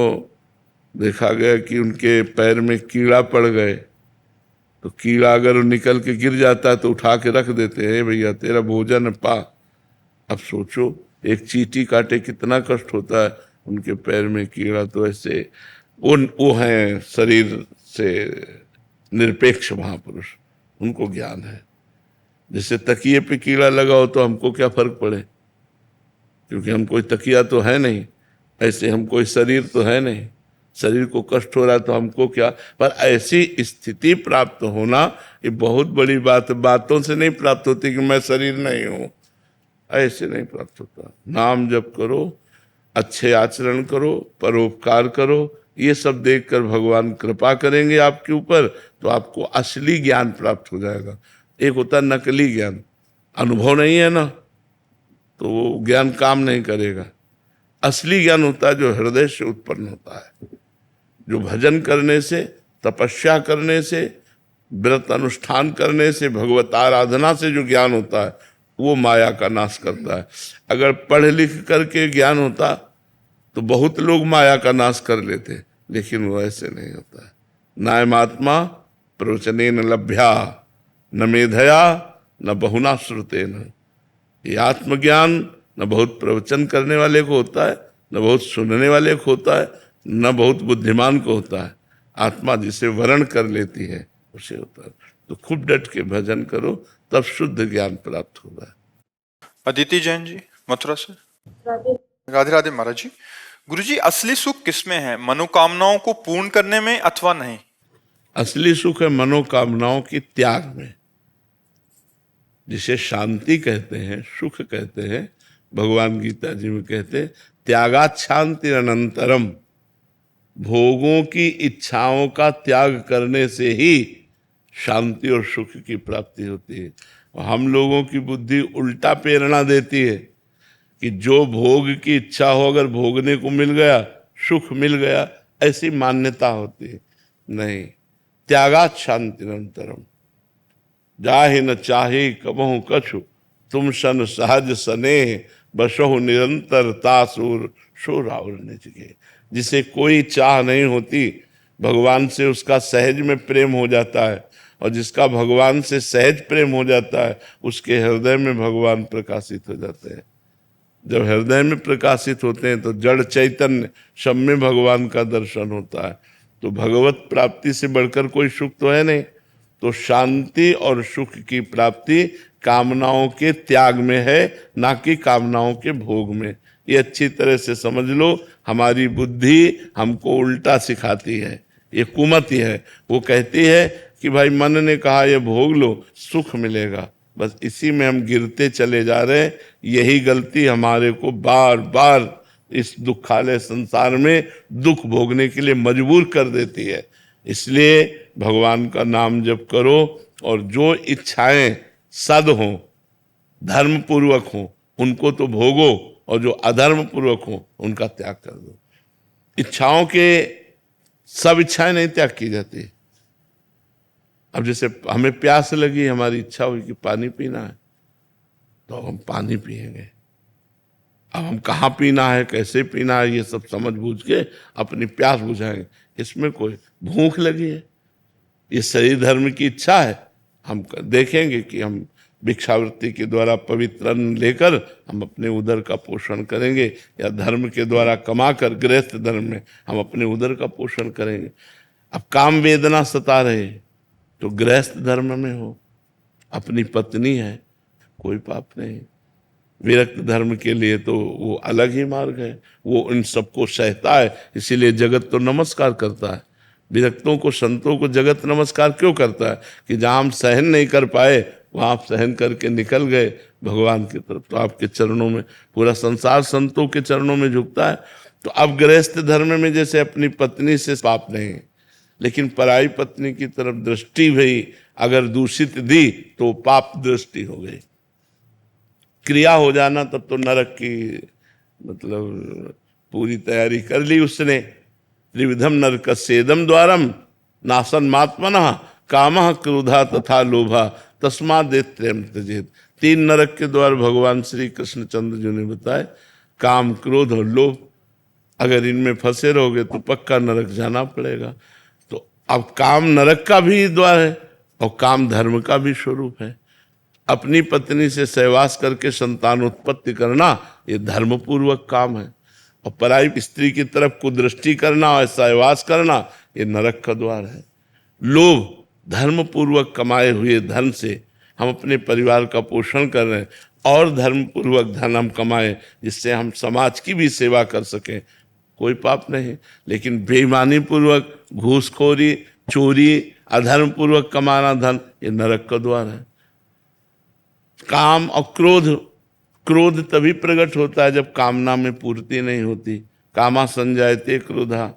देखा गया कि उनके पैर में कीड़ा पड़ गए, तो कीड़ा अगर निकल के गिर जाता है तो उठा के रख देते हैं, भैया तेरा भोजन पा। अब सोचो, एक चींटी काटे कितना कष्ट होता है। उनके पैर में कीड़ा, तो ऐसे वो हैं शरीर से निरपेक्ष महापुरुष, उनको ज्ञान है। जैसे तकिए पे कीड़ा लगा हो तो हमको क्या फर्क पड़े, क्योंकि हम कोई तकिया तो है नहीं। ऐसे हम कोई शरीर तो है नहीं, शरीर को कष्ट हो रहा है तो हमको क्या। पर ऐसी स्थिति प्राप्त होना ये बहुत बड़ी बात है। बातों से नहीं प्राप्त होती कि मैं शरीर नहीं हूं, ऐसे नहीं प्राप्त होता। नाम जप करो, अच्छे आचरण करो, परोपकार करो, ये सब देखकर भगवान कृपा करेंगे आपके ऊपर, तो आपको असली ज्ञान प्राप्त हो जाएगा। एक होता नकली ज्ञान, अनुभव नहीं है ना तो वो ज्ञान काम नहीं करेगा। असली ज्ञान होता है जो हृदय से उत्पन्न होता है, जो भजन करने से, तपस्या करने से, व्रत अनुष्ठान करने से, भगवत आराधना से जो ज्ञान होता है वो माया का नाश करता है। अगर पढ़ लिख करके ज्ञान होता तो बहुत लोग माया का नाश कर लेते, लेकिन वो ऐसे नहीं होता है। नायमात्मा प्रवचनेन लभ्या न मेधया न बहुना श्रुतेन। ये आत्मज्ञान न बहुत प्रवचन करने वाले को होता है, न बहुत सुनने वाले को होता है, न बहुत बुद्धिमान को होता है। आत्मा जिसे वर्ण कर लेती है उसे होता है। तो खूब डट के भजन करो, तब शुद्ध ज्ञान प्राप्त होगा। अदिति जैन जी, मथुरा से। राधे राधे महाराज जी। गुरु जी, असली सुख किसमें है, मनोकामनाओं को पूर्ण करने में अथवा नहीं? असली सुख है मनोकामनाओं की त्याग में, जिसे शांति कहते हैं, सुख कहते हैं। भगवान गीता जी में कहते हैं त्यागात शांति अनंतरम। भोगों की इच्छाओं का त्याग करने से ही शांति और सुख की प्राप्ति होती है। और हम लोगों की बुद्धि उल्टा प्रेरणा देती है कि जो भोग की इच्छा हो, अगर भोगने को मिल गया, सुख मिल गया, ऐसी मान्यता होती है। नहीं, त्यागात शांति निरंतरम, जाहि न चाहे कबहु कछु, तुम सन सहज स्नेह, बसहु निरंतर तासुर शोर और निज के। जिसे कोई चाह नहीं होती, भगवान से उसका सहज में प्रेम हो जाता है, और जिसका भगवान से सहज प्रेम हो जाता है, उसके हृदय में भगवान प्रकाशित हो जाते हैं। जब हृदय में प्रकाशित होते हैं तो जड़ चैतन्य सब में भगवान का दर्शन होता है। तो भगवत प्राप्ति से बढ़कर कोई सुख तो है नहीं। तो शांति और सुख की प्राप्ति कामनाओं के त्याग में है, ना कि कामनाओं के भोग में। ये अच्छी तरह से समझ लो। हमारी बुद्धि हमको उल्टा सिखाती है, ये कुमति है। वो कहती है कि भाई मन ने कहा ये भोग लो, सुख मिलेगा। बस इसी में हम गिरते चले जा रहे हैं। यही गलती हमारे को बार बार इस दुखालय संसार में दुख भोगने के लिए मजबूर कर देती है। इसलिए भगवान का नाम जप करो, और जो इच्छाएं सद हों, धर्म पूर्वक हों, उनको तो भोगो, और जो अधर्म पूर्वक हों उनका त्याग कर दो। इच्छाओं के सब इच्छाएं नहीं त्याग की जाती। अब जैसे हमें प्यास लगी, हमारी इच्छा हुई कि पानी पीना है, तो हम पानी पिएंगे। अब हम कहाँ पीना है, कैसे पीना है, ये सब समझ बूझ के अपनी प्यास बुझाएंगे। इसमें कोई भूख लगी है, ये शरीर धर्म की इच्छा है। हम देखेंगे कि हम भिक्षावृत्ति के द्वारा पवित्र अन्न लेकर हम अपने उदर का पोषण करेंगे, या धर्म के द्वारा कमाकर गृहस्थ धर्म में हम अपने उदर का पोषण करेंगे। अब काम वेदना सता रहे तो गृहस्थ धर्म में हो, अपनी पत्नी है, कोई पाप नहीं। विरक्त धर्म के लिए तो वो अलग ही मार्ग है, वो इन सबको सहता है। इसीलिए जगत तो नमस्कार करता है। विरक्तों को, संतों को जगत नमस्कार क्यों करता है? कि जहाँ हम सहन नहीं कर पाए, वहाँ आप सहन करके निकल गए भगवान की तरफ। तो आपके चरणों में पूरा संसार संतों के चरणों में झुकता है। तो अब गृहस्थ धर्म में जैसे अपनी पत्नी से पाप नहीं, लेकिन पराई पत्नी की तरफ दृष्टि भी अगर दूषित दी तो पाप दृष्टि हो गई। क्रिया हो जाना तब तो नरक की मतलब पूरी तैयारी कर ली उसने। त्रिविधम नरकस्येदम द्वारम नासन्मात्मनः कामः क्रोधा तथा लोभा तस्मादेत्रयम् त्यजेत्। 3 नरक के द्वार भगवान श्री कृष्णचंद्र जी ने बताए, काम, क्रोध और लोभ। अगर इनमें फंसे रहोगे तो पक्का नरक जाना पड़ेगा। तो अब काम नरक का भी द्वार है, और काम धर्म का भी स्वरूप है। अपनी पत्नी से सहवास करके संतान उत्पत्ति करना ये धर्म पूर्वक काम है, और पराई स्त्री की तरफ कुदृष्टि करना और सहवास करना ये नरक का द्वार है। लोभ, धर्म पूर्वक कमाए हुए धन से हम अपने परिवार का पोषण कर रहे हैं, और धर्म पूर्वक धन हम कमाए जिससे हम समाज की भी सेवा कर सकें, कोई पाप नहीं। लेकिन बेईमानी पूर्वक, घूसखोरी, चोरी, अधर्म पूर्वक कमाना धन, ये नरक का द्वार है। काम और क्रोध, क्रोध तभी प्रकट होता है जब कामना में पूर्ति नहीं होती। कामा संजायते क्रोधा।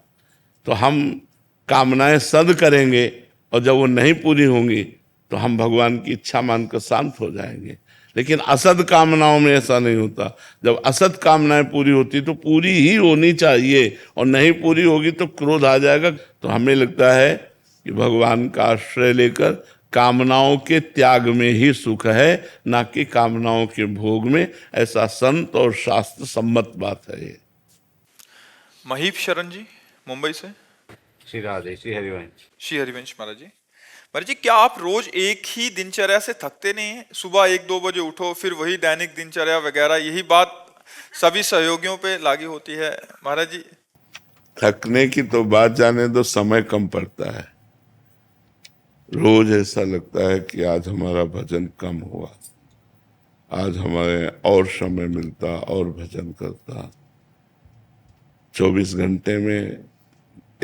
तो हम कामनाएं सद करेंगे, और जब वो नहीं पूरी होंगी तो हम भगवान की इच्छा मानकर शांत हो जाएंगे। लेकिन असद कामनाओं में ऐसा नहीं होता। जब असद कामनाएं पूरी होती तो पूरी ही होनी चाहिए, और नहीं पूरी होगी तो क्रोध आ जाएगा। तो हमें लगता है कि भगवान का आश्रय लेकर कामनाओं के त्याग में ही सुख है, ना कि कामनाओं के भोग में। ऐसा संत और शास्त्र सम्मत बात है ये। महीप शरण जी मुंबई से। श्री राधे, श्री हरिवंश। श्री हरिवंश महाराज जी। महाराज जी, क्या आप रोज एक ही दिनचर्या से थकते नहीं हैं? सुबह 1-2 बजे उठो, फिर वही दैनिक दिनचर्या वगैरह, यही बात सभी सहयोगियों पे लागू होती है महाराज जी? थकने की तो बात जाने दो, समय कम पड़ता है। रोज ऐसा लगता है कि आज हमारा भजन कम हुआ, आज हमारे और समय मिलता और भजन करता। 24 घंटे में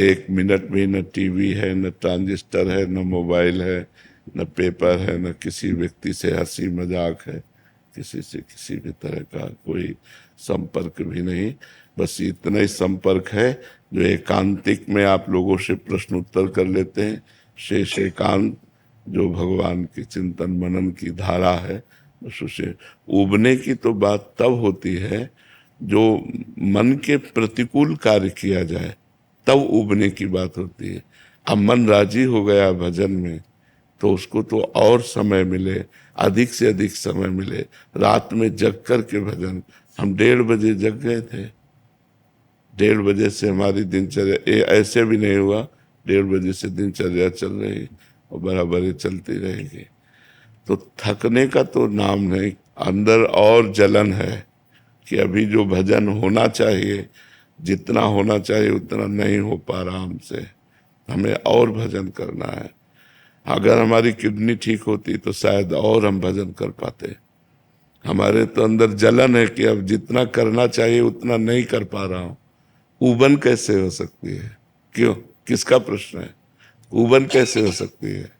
1 मिनट भी न टीवी है, न ट्रांजिस्टर है, न मोबाइल है, न पेपर है, न किसी व्यक्ति से हंसी मजाक है, किसी से किसी भी तरह का कोई संपर्क भी नहीं। बस इतना ही संपर्क है जो एकांतिक में आप लोगों से प्रश्न उत्तर कर लेते हैं, शेष एकांत जो भगवान की चिंतन मनन की धारा है, बस उसे उबने की तो बात तब होती है जो मन के प्रतिकूल कार्य किया जाए, तब उबने की बात होती है। अब मन राजी हो गया भजन में, तो उसको तो और समय मिले, अधिक से अधिक समय मिले, रात में जग कर के भजन। हम 1:30 बजे जग गए थे, 1:30 बजे से हमारी दिनचर्या, ऐसे भी नहीं हुआ 1:30 बजे से दिनचर्या चल रही और बराबर चलती रहेगी। तो थकने का तो नाम नहीं, अंदर और जलन है कि अभी जो भजन होना चाहिए, जितना होना चाहिए उतना नहीं हो पा रहा हमसे, हमें और भजन करना है। अगर हमारी किडनी ठीक होती तो शायद और हम भजन कर पाते। हमारे तो अंदर जलन है कि अब जितना करना चाहिए उतना नहीं कर पा रहा हूँ। उबन कैसे हो सकती है? क्यों, किसका प्रश्न है? उबन कैसे हो सकती है?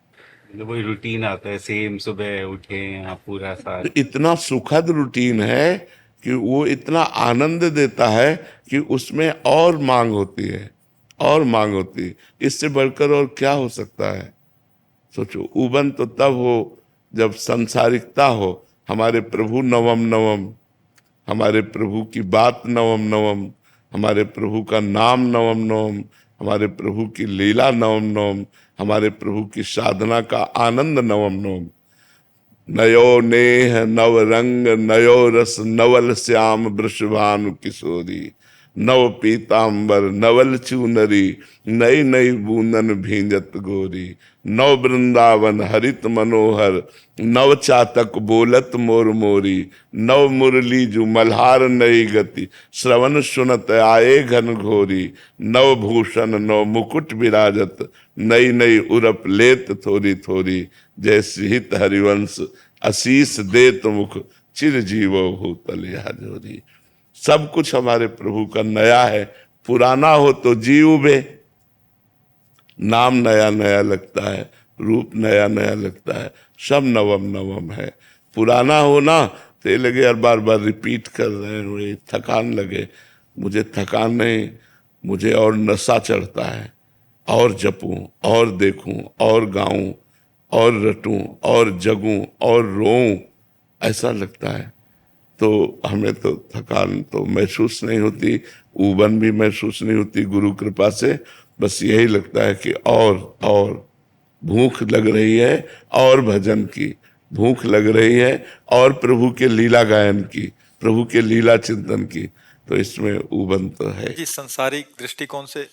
मतलब वही रूटीन आता है, सेम सुबह उठे आप पूरा साल। इतना सुखद रूटीन है कि वो इतना आनंद देता है कि उसमें और मांग होती है, और मांग होती है। इससे बढ़कर और क्या हो सकता है? सोचो, उबन तो तब हो जब संसारिकता हो, हमारे प्रभु नवम नवम, हमारे प्रभु की बात नवम नवम, हमारे प्रभु का नाम नवम नवम, हमारे प्रभु की लीला नवम नवम, हमारे प्रभु की साधना का आनंद नवम नवम। नयो नेह नव रंग नयो रस नवल श्याम वृषभानु किशोरी, नव पीतांबर नवल चूनरी, नई नई बूंदन भींजत गोरी, नव वृंदावन हरित मनोहर, नव चातक बोलत मोर मोरी, नव मुरली जु मल्हार नई गति, श्रवण सुनत आए घन घोरी, नव भूषण नव मुकुट विराजत, नई नई उरप लेत थोरी थोरी, जैसे हित हरिवंश आशीष देत मुख, चिर जीवो भूतल या जोरी। सब कुछ हमारे प्रभु का नया है, पुराना हो तो जी उबे। नाम नया नया लगता है, रूप नया नया लगता है, सब नवम नवम है। पुराना हो ना तो ये लगे यार बार बार रिपीट कर रहे हैं, वही थकान लगे। मुझे थकान नहीं, मुझे और नशा चढ़ता है, और जपूं और देखूं और गाऊं और रटूं और जगूं और रोऊं, ऐसा लगता है। तो हमें तो थकान तो महसूस नहीं होती, उबन भी महसूस नहीं होती गुरु कृपा से। बस यही लगता है कि और भूख लग रही है, और भजन की भूख लग रही है, और प्रभु के लीला गायन की, प्रभु के लीला चिंतन की। तो इसमें उबन तो है जी। संसारिक दृष्टिकोण से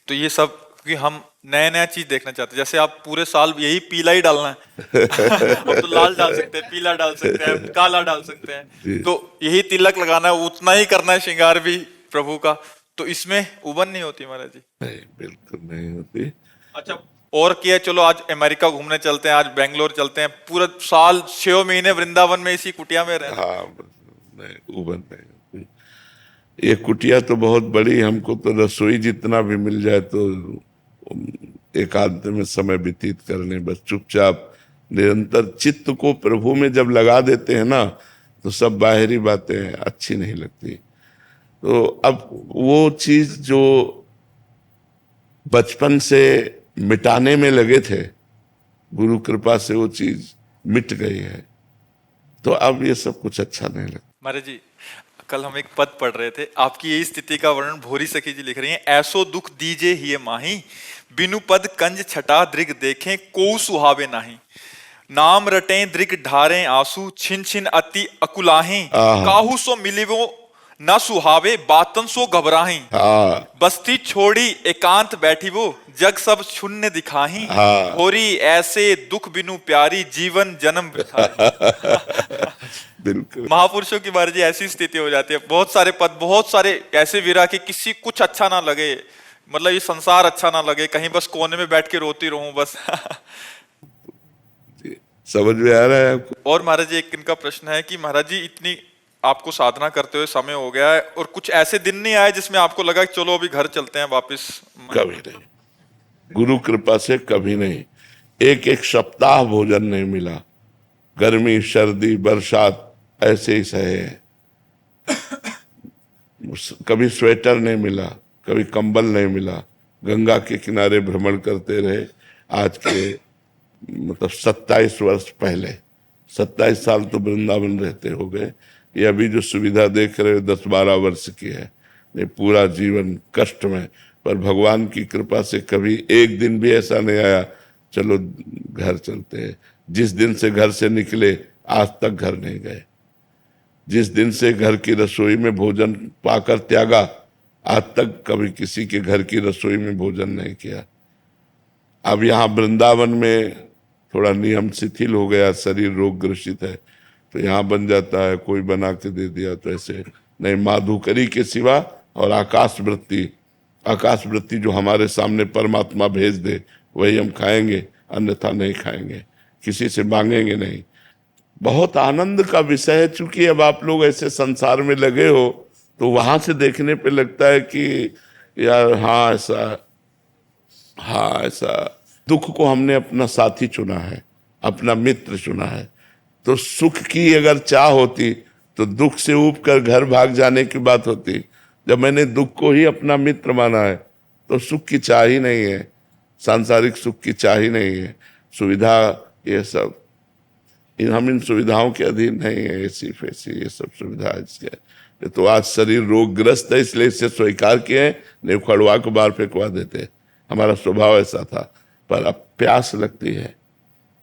तो ये सब कि हम नया नया चीज देखना चाहते हैं। जैसे आप पूरे साल यही पीला ही डालना है अब तो लाल डाल सकते हैं, पीला डाल सकते हैं, काला डाल सकते हैं, तो यही तिलक लगाना है, उतना ही करना है श्रृंगार भी प्रभु का। तो इसमें उबन नहीं होती महाराज जी? नहीं, बिल्कुल नहीं होती। अच्छा, और क्या, चलो आज अमेरिका घूमने चलते हैं, आज बेंगलोर चलते हैं, पूरा साल 6 महीने वृंदावन में इसी कुटिया में रहना। हाँ, नहीं, उबन नहीं होती। ये कुटिया तो बहुत बड़ी, हमको तो रसोई जितना भी मिल जाए तो एकांत में समय व्यतीत करने, बस चुपचाप निरंतर चित्त को प्रभु में जब लगा देते हैं ना, तो सब बाहरी बातें अच्छी नहीं लगती। तो अब वो चीज जो बचपन से मिटाने में लगे थे, गुरु कृपा से वो चीज मिट गई है, तो अब ये सब कुछ अच्छा नहीं लगता। महाराज जी, कल हम एक पद पढ़ रहे थे, आपकी यही स्थिति का वर्णन भोरी सखी जी लिख रही हैं। ऐसो दुख दीजे ही माही, बिनु पद कंज छटा दृग देखें, को सुहावे नाही। नाम रटें दृग ढारें आंसू, छिन छिन अति अकुलाहें, काहू सो मिलिवो न सुहावे, बातन सो घबराहें। बस्ती छोड़ी एकांत बैठी वो, जग सब शून्य दिखाही। होरी ऐसे दुख बिनु प्यारी, जीवन जन्म वृथा। बिल्कुल महापुरुषों की महाराज जी ऐसी स्थिति हो जाती है। बहुत सारे पद, बहुत सारे ऐसे विरह कि किसी कुछ अच्छा ना लगे, मतलब ये संसार अच्छा ना लगे, कहीं बस कोने में बैठ के रोती रहूं बस। समझ में आ रहा है आपको? और महाराज जी, एक इनका प्रश्न है कि महाराज जी, इतनी आपको साधना करते हुए समय हो गया है, और कुछ ऐसे दिन नहीं आए जिसमें आपको लगा कि चलो अभी घर चलते हैं वापस? कभी नहीं, गुरु कृपा से कभी नहीं। एक एक सप्ताह भोजन नहीं मिला, गर्मी सर्दी बरसात ऐसे ही सहे। कभी स्वेटर नहीं मिला, कभी कंबल नहीं मिला, गंगा के किनारे भ्रमण करते रहे। आज के मतलब 27 वर्ष पहले, 27 साल तो वृंदावन रहते हो गए। ये अभी जो सुविधा देख रहे हो 10-12 वर्ष की है। ये पूरा जीवन कष्ट में, पर भगवान की कृपा से कभी एक दिन भी ऐसा नहीं आया चलो घर चलते हैं। जिस दिन से घर से निकले आज तक घर नहीं गए। जिस दिन से घर की रसोई में भोजन पाकर त्यागा, आज तक कभी किसी के घर की रसोई में भोजन नहीं किया। अब यहाँ वृंदावन में थोड़ा नियम शिथिल हो गया, शरीर रोग ग्रसित है तो यहाँ बन जाता है, कोई बना के दे दिया तो ऐसे नहीं। माधुकरी के सिवा और आकाश वृत्ति जो हमारे सामने परमात्मा भेज दे वही हम खाएंगे, अन्यथा नहीं खाएंगे, किसी से मांगेंगे नहीं। बहुत आनंद का विषय है। चूंकि अब आप लोग ऐसे संसार में लगे हो तो वहां से देखने पे लगता है कि यार हाँ ऐसा दुख को हमने अपना साथी चुना है, अपना मित्र चुना है। तो सुख की अगर चाह होती तो दुख से ऊब कर घर भाग जाने की बात होती। जब मैंने दुख को ही अपना मित्र माना है तो सुख की चाह ही नहीं है, सांसारिक सुख की चाह ही नहीं है। सुविधा ये सब हम इन सुविधाओं के अधीन नहीं है, ऐसी फैसी ये सब सुविधा इसके। तो आज शरीर रोगग्रस्त है इसलिए इसे स्वीकार किए, नहीं उखड़वा को बाहर फेंकवा देते। हमारा स्वभाव ऐसा था। पर अब प्यास लगती है,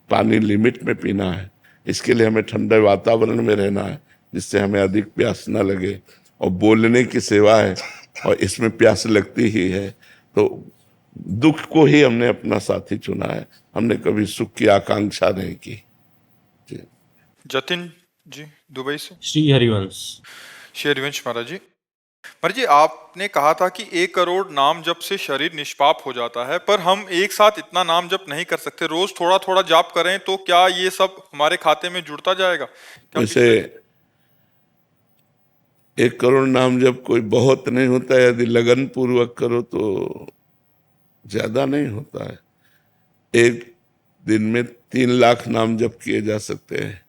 पानी लिमिट में पीना है, इसके लिए हमें ठंडे वातावरण में रहना है जिससे हमें अधिक प्यास न लगे। और बोलने की सेवा है और इसमें प्यास लगती ही है। तो दुख को ही हमने अपना साथी चुना है, हमने कभी सुख की आकांक्षा नहीं की। जतिन जी दुबई से। श्री हरिवंश। श्री हरिवंश महाराज जी, महाराज जी आपने कहा था कि 1 करोड़ नाम जप से शरीर निष्पाप हो जाता है, पर हम एक साथ इतना नाम जप नहीं कर सकते। रोज थोड़ा थोड़ा जाप करें तो क्या ये सब हमारे खाते में जुड़ता जाएगा? वैसे 1 करोड़ नाम जप कोई बहुत नहीं होता है, यदि लगन पूर्वक करो तो ज्यादा नहीं होता है। एक दिन में 3 लाख नाम जप किए जा सकते हैं।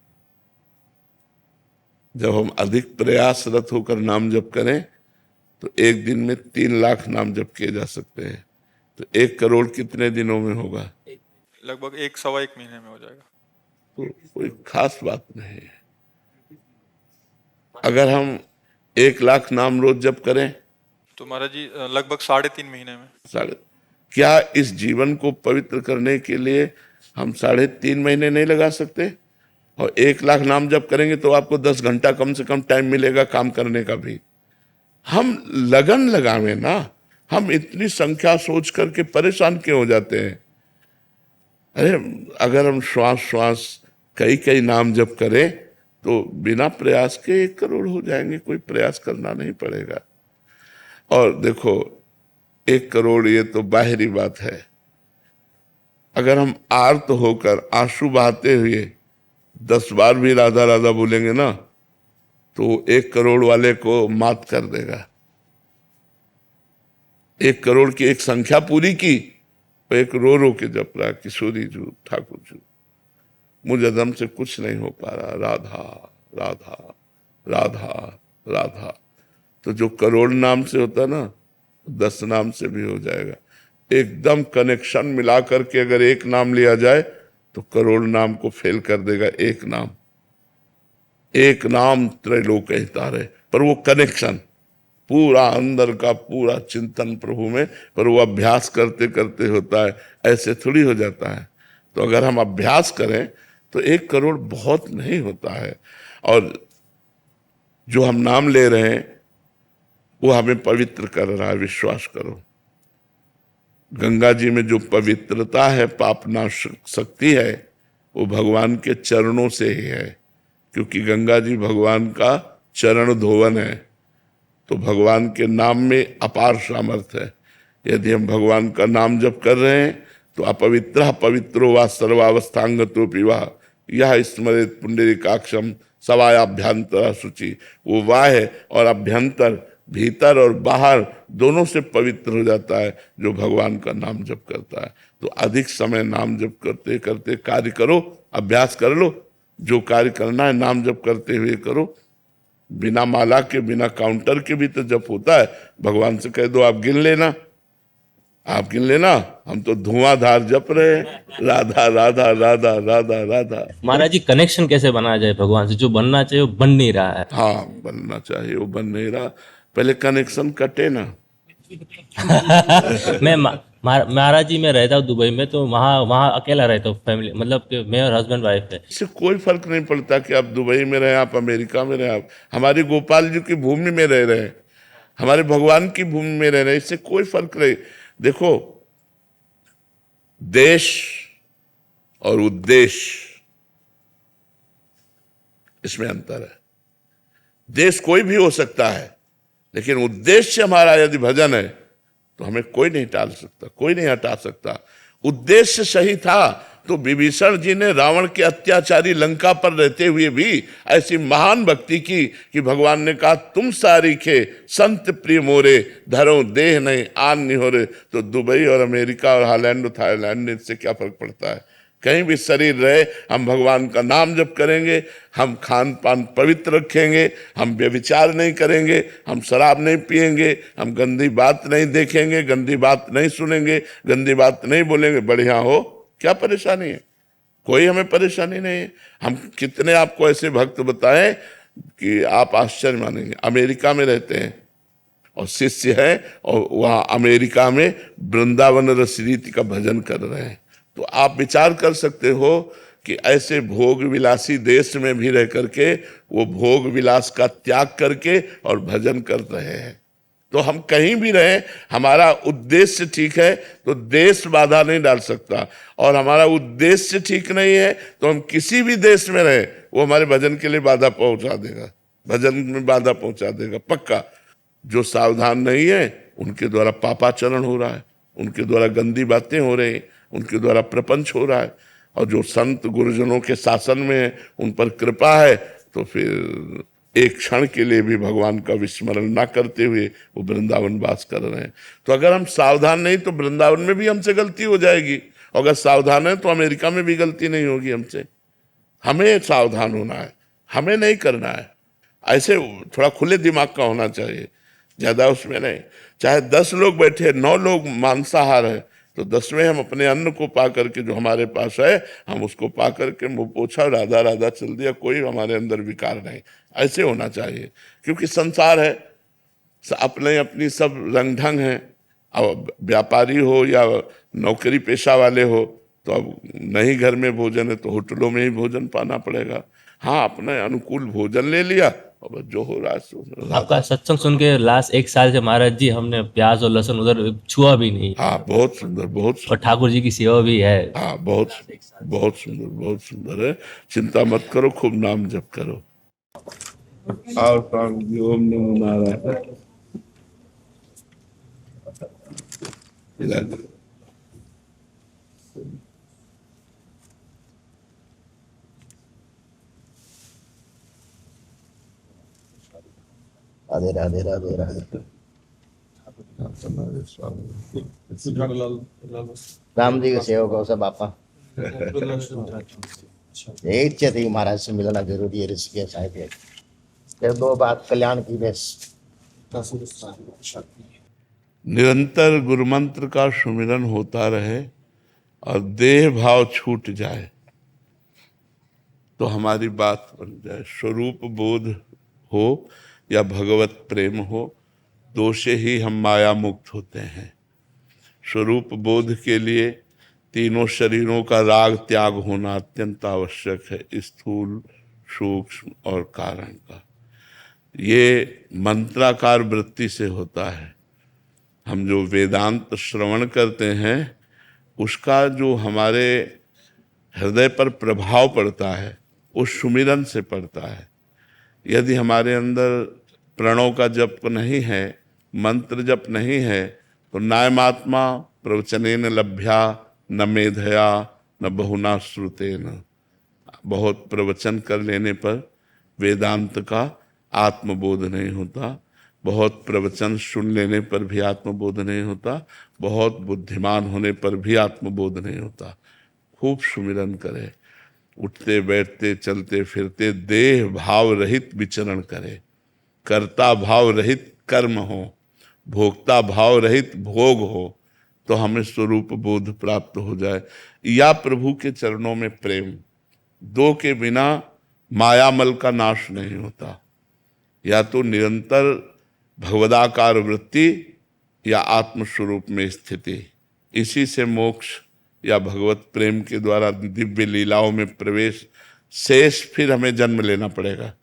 जब हम अधिक प्रयासरत होकर नाम जप करें तो एक दिन में 3 लाख नाम जप किए जा सकते हैं। तो 1 करोड़ कितने दिनों में होगा? लगभग 1-1.25 महीने में हो जाएगा। तो कोई खास बात नहीं है। अगर हम 1 लाख नाम रोज जप करें तो महाराज जी लगभग 3.5 महीने में। क्या इस जीवन को पवित्र करने के लिए हम 3.5 महीने नहीं लगा सकते? और 1 लाख नाम जप करेंगे तो आपको 10 घंटा कम से कम टाइम मिलेगा काम करने का भी। हम लगन लगावे ना, हम इतनी संख्या सोच करके परेशान क्यों हो जाते हैं? अरे अगर हम श्वास कई नाम जप करें तो बिना प्रयास के 1 करोड़ हो जाएंगे, कोई प्रयास करना नहीं पड़ेगा। और देखो 1 करोड़ ये तो बाहरी बात है। अगर हम आर्त होकर आंसू बहाते हुए 10 बार भी राधा राधा बोलेंगे ना तो 1 करोड़ वाले को मात कर देगा। 1 करोड़ की एक संख्या पूरी की, तो एक रो के जप रहा किशोरी जू ठाकुर जू, मुझे दम से कुछ नहीं हो पा रहा, राधा राधा राधा राधा। तो जो करोड़ नाम से होता ना 10 नाम से भी हो जाएगा। एकदम कनेक्शन मिला करके अगर एक नाम लिया जाए तो करोड़ नाम को फेल कर देगा। एक नाम त्रैलोक हितारे, पर वो कनेक्शन पूरा अंदर का पूरा चिंतन प्रभु में, पर वो अभ्यास करते करते होता है, ऐसे थोड़ी हो जाता है। तो अगर हम अभ्यास करें तो 1 करोड़ बहुत नहीं होता है। और जो हम नाम ले रहे हैं वो हमें पवित्र कर रहा है, विश्वास करो। गंगा जी में जो पवित्रता है, पापनाश शक्ति है, वो भगवान के चरणों से ही है, क्योंकि गंगा जी भगवान का चरण धोवन है। तो भगवान के नाम में अपार सामर्थ्य है। यदि हम भगवान का नाम जप कर रहे हैं तो अपवित्र पवित्रो वा सर्वावस्थांगतो पिवा यह स्मृत पुंडरीकाक्षम सवायाभ्यंतर शुचि। वो वाह है और अभ्यंतर, भीतर और बाहर दोनों से पवित्र हो जाता है जो भगवान का नाम जप करता है। तो अधिक समय नाम जप करते करते कार्य करो, अभ्यास कर लो। जो कार्य करना है नाम जप करते हुए करो, बिना माला के, बिना काउंटर के भी तो जप होता है। भगवान से कह दो आप गिन लेना, आप गिन लेना, हम तो धुआंधार जप रहे हैं, राधा राधा राधा राधा राधा। महाराज जी, कनेक्शन कैसे बनाया जाए भगवान से? जो बनना चाहिए वो बन नहीं रहा है। हाँ, बनना चाहिए, वो बन नहीं रहा। पहले कनेक्शन कटे ना। मैं महाराज जी, मैं रहता हूँ दुबई में, तो वहाँ वहाँ अकेला रहता हूँ, फैमिली मतलब कि मैं और हस्बैंड वाइफ है। इससे कोई फर्क नहीं पड़ता कि आप दुबई में रहे, आप अमेरिका में रहे, आप हमारे गोपाल जी की भूमि में रह रहे हैं, हमारे भगवान की भूमि में रह रहे हैं, इससे कोई फर्क नहीं। देखो, देश और उद्देश्य, इसमें अंतर है। देश कोई भी हो सकता है, लेकिन उद्देश्य हमारा यदि भजन है तो हमें कोई नहीं टाल सकता, कोई नहीं हटा सकता। उद्देश्य सही था तो विभीषण जी ने रावण के अत्याचारी लंका पर रहते हुए भी ऐसी महान भक्ति की कि भगवान ने कहा तुम सारीखे संत प्रिय मोरे, धरो देह नहीं आन निहोरे। तो दुबई और अमेरिका और हॉलैंड और थाईलैंड, इससे क्या फर्क पड़ता है? कहीं भी शरीर रहे, हम भगवान का नाम जप करेंगे, हम खान पान पवित्र रखेंगे, हम व्यभिचार नहीं करेंगे, हम शराब नहीं पिएंगे, हम गंदी बात नहीं देखेंगे, गंदी बात नहीं सुनेंगे, गंदी बात नहीं बोलेंगे, बढ़िया हो, क्या परेशानी है? कोई हमें परेशानी नहीं है। हम कितने आपको ऐसे भक्त बताएं कि आप आश्चर्य मानेंगे। अमेरिका में रहते हैं और शिष्य है, और वहाँ अमेरिका में वृंदावन रस रीति का भजन कर रहे हैं। तो आप विचार कर सकते हो कि ऐसे भोग विलासी देश में भी रह करके वो भोग विलास का त्याग करके और भजन कर रहे हैं। तो हम कहीं भी रहें, हमारा उद्देश्य ठीक है तो देश बाधा नहीं डाल सकता, और हमारा उद्देश्य ठीक नहीं है तो हम किसी भी देश में रहें, वो हमारे भजन के लिए बाधा पहुंचा देगा, भजन में बाधा पहुंचा देगा पक्का। जो सावधान नहीं है उनके द्वारा पापाचरण हो रहा है, उनके द्वारा गंदी बातें हो रही हैं, उनके द्वारा प्रपंच हो रहा है। और जो संत गुरुजनों के शासन में है, उन पर कृपा है, तो फिर एक क्षण के लिए भी भगवान का विस्मरण ना करते हुए वो वृंदावन वास कर रहे हैं। तो अगर हम सावधान नहीं तो वृंदावन में भी हमसे गलती हो जाएगी, और अगर सावधान है तो अमेरिका में भी गलती नहीं होगी हमसे। हमें सावधान होना है, हमें नहीं करना है। ऐसे थोड़ा खुले दिमाग का होना चाहिए, ज्यादा उसमें नहीं। चाहे 10 लोग बैठे, 9 लोग मांसाहार है, तो 10वें हम अपने अन्न को पा करके, जो हमारे पास है, हम उसको पा करके मुंह पोछा, राधा राधा चल दिया, कोई हमारे अंदर विकार नहीं। ऐसे होना चाहिए, क्योंकि संसार है, अपने अपनी सब रंग ढंग हैं। अब व्यापारी हो या नौकरी पेशा वाले हो, तो अब नहीं घर में भोजन है तो होटलों में ही भोजन पाना पड़ेगा। हाँ, अपने अनुकूल भोजन ले लिया, और जो हो रहा है सो। आपका सत्संग सुन के लास्ट 1 साल से महाराज जी हमने प्याज और लहसुन उधर छुआ भी नहीं। हाँ, बहुत सुंदर, बहुत सुंदर। और ठाकुर जी की सेवा भी है। हाँ, बहुत बहुत सुंदर, बहुत सुंदर है। चिंता मत करो, खूब नाम जप करो। और ओम नमो नारायण। राधे राधे राधे राधे। राम जी के सेवक हो सब आपा। इच्छा थी महाराज से मिलना जरूरी है, ऋषिकेश आए थे। फिर 2 बात कल्याण की बेस। निरंतर गुरु मंत्र का सुमिरन होता रहे और देह भाव छूट जाए तो हमारी बात बन जाए। स्वरूप बोध हो या भगवत प्रेम हो, दो से ही हम माया मुक्त होते हैं। स्वरूप बोध के लिए तीनों शरीरों का राग त्याग होना अत्यंत आवश्यक है, स्थूल, सूक्ष्म और कारण का। ये मंत्राकार वृत्ति से होता है। हम जो वेदांत श्रवण करते हैं उसका जो हमारे हृदय पर प्रभाव पड़ता है वो सुमिरन से पड़ता है। यदि हमारे अंदर प्रणव का जप नहीं है, मंत्र जप नहीं है, तो नायमात्मा प्रवचनेन लभ्या न मेधया न बहुना श्रुतेन। बहुत प्रवचन कर लेने पर वेदांत का आत्मबोध नहीं होता, बहुत प्रवचन सुन लेने पर भी आत्मबोध नहीं होता, बहुत बुद्धिमान होने पर भी आत्मबोध नहीं होता। खूब सुमिरन करे, उठते बैठते चलते फिरते देह भाव रहित विचरण करे। कर्ता भाव रहित कर्म हो, भोक्ता भाव रहित भोग हो, तो हमें स्वरूप बोध प्राप्त हो जाए, या प्रभु के चरणों में प्रेम। दो के बिना मायामल का नाश नहीं होता। या तो निरंतर भगवदाकार वृत्ति या आत्मस्वरूप में स्थिति, इसी से मोक्ष या भगवत प्रेम के द्वारा दिव्य लीलाओं में प्रवेश। शेष फिर हमें जन्म लेना पड़ेगा।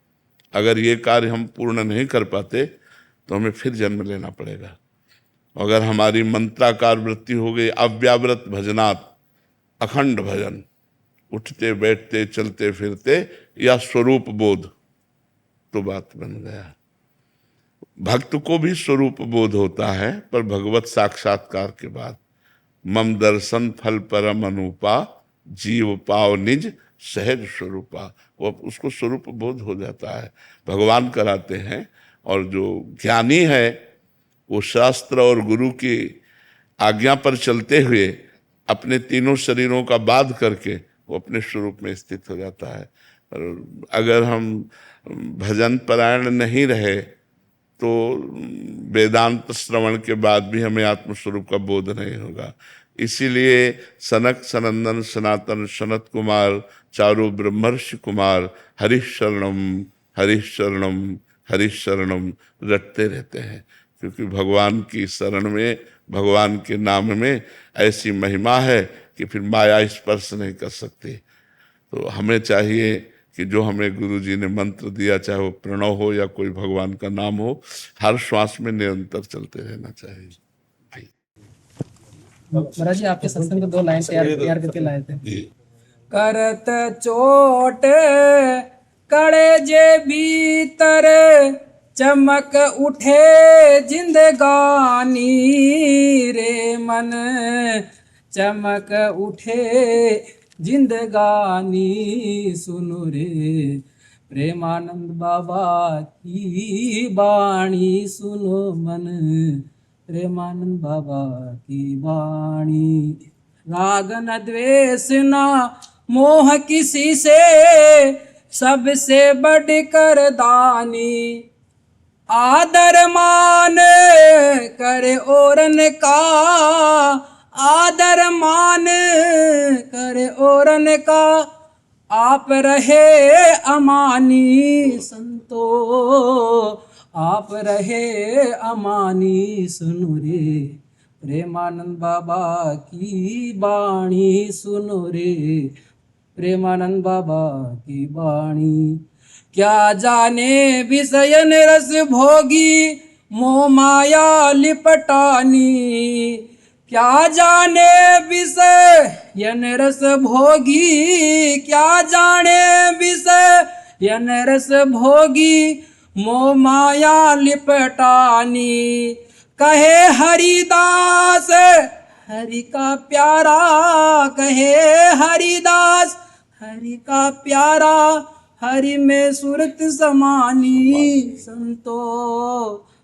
अगर ये कार्य हम पूर्ण नहीं कर पाते तो हमें फिर जन्म लेना पड़ेगा। अगर हमारी मंत्राकार वृत्ति हो गई अव्याव्रत भजनात्, अखंड भजन, उठते बैठते चलते फिरते, या स्वरूप बोध, तो बात बन गया। भक्त को भी स्वरूप बोध होता है, पर भगवत साक्षात्कार के बाद। मम दर्शन फल परम अनुपा, जीव पाव निज सहज स्वरूपा। वो उसको स्वरूप बोध हो जाता है, भगवान कराते हैं। और जो ज्ञानी है वो शास्त्र और गुरु की आज्ञा पर चलते हुए अपने तीनों शरीरों का बाध करके वो अपने स्वरूप में स्थित हो जाता है। और अगर हम भजन परायण नहीं रहे तो वेदांत श्रवण के बाद भी हमें आत्मस्वरूप का बोध नहीं होगा। इसीलिए सनक सनंदन सनातन सनत कुमार चारों ब्रह्मर्षि कुमार हरिश शरणम हरिश शरणम हरिश शरणम रटते रहते हैं, क्योंकि भगवान की शरण में, भगवान के नाम में ऐसी महिमा है कि फिर माया स्पर्श नहीं कर सकती। तो हमें चाहिए कि जो हमें गुरु जी ने मंत्र दिया, चाहे वो प्रणव हो या कोई भगवान का नाम हो, हर श्वास में निरंतर चलते रहना चाहिए। महाराज जी आपके सत्संग में 2 लाइन तैयार करके लाए थे। जी। करत चोट कड़े जे भीतर, चमक उठे जिंदगानी रे मन, चमक उठे जिंदगानी सुनो रे, प्रेमानंद बाबा की बाणी सुनो मन, प्रेमानंद बाबा की वाणी। राग न द्वेष न मोह किसी से, सबसे बढ़कर दानी। आदर मान करे औरन का, आदर मान करे औरन का, आप रहे अमानी संतो, आप रहे अमानी सुनो रे, प्रेमानंद बाबा की बाणी सुनो रे, प्रेमानंद बाबा की बाणी। क्या जाने विषयन रस भोगी, मोह माया लिपटानी। क्या जाने विषयन रस भोगी, क्या जाने विषयन रस भोगी, मोह माया लिपटानी। कहे हरिदास हरि का प्यारा, कहे हरिदास हरि का प्यारा, हरि में सूरत समानी संतो,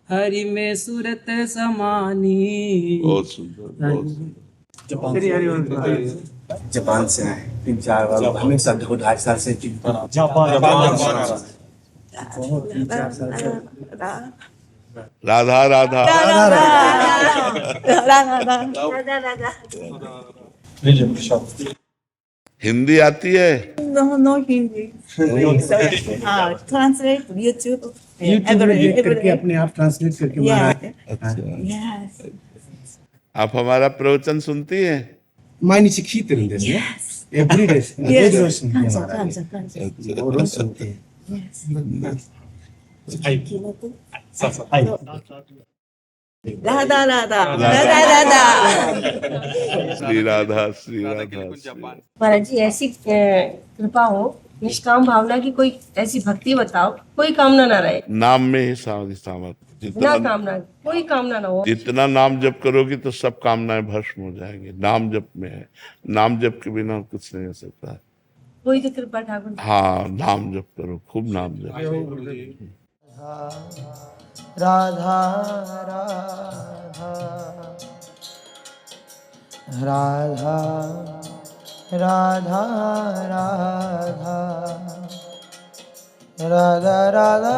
हरि में सूरत समानी। बहुत सुंदर, बहुत सुंदर। जापान से आए 3-4 बार, हमेशा 2-2.5 साल से राधा राधा हिंदी आती है? No Hindi. Translate YouTube. YouTube करके अपने आप ट्रांसलेट करके Yes. आप हमारा प्रवचन सुनती हैं? 毎日聞いてるんですね。Every day. Yes. ロスンって。Yes. はい。そうそう。はい。 Radha Radha Radha Radha. Shri Radha Shri Radha. महाराज जी ऐसी कृपा हो, निष्काम भावना की कोई ऐसी भक्ति बताओ, कोई कामना ना रहे। नाम में ही सामर्थ्य, बिना कामना, कोई कामना ना हो। जितना नाम जप करोगी तो सब कामनाएं भस्म हो जाएंगी। नाम जप में है, नाम जप के बिना कुछ नहीं हो सकता। कोई तो कृपा ठाकुर। हाँ, नाम जप करो, खूब नाम जप। राधा राधा राधा राधा राधा राधा राधा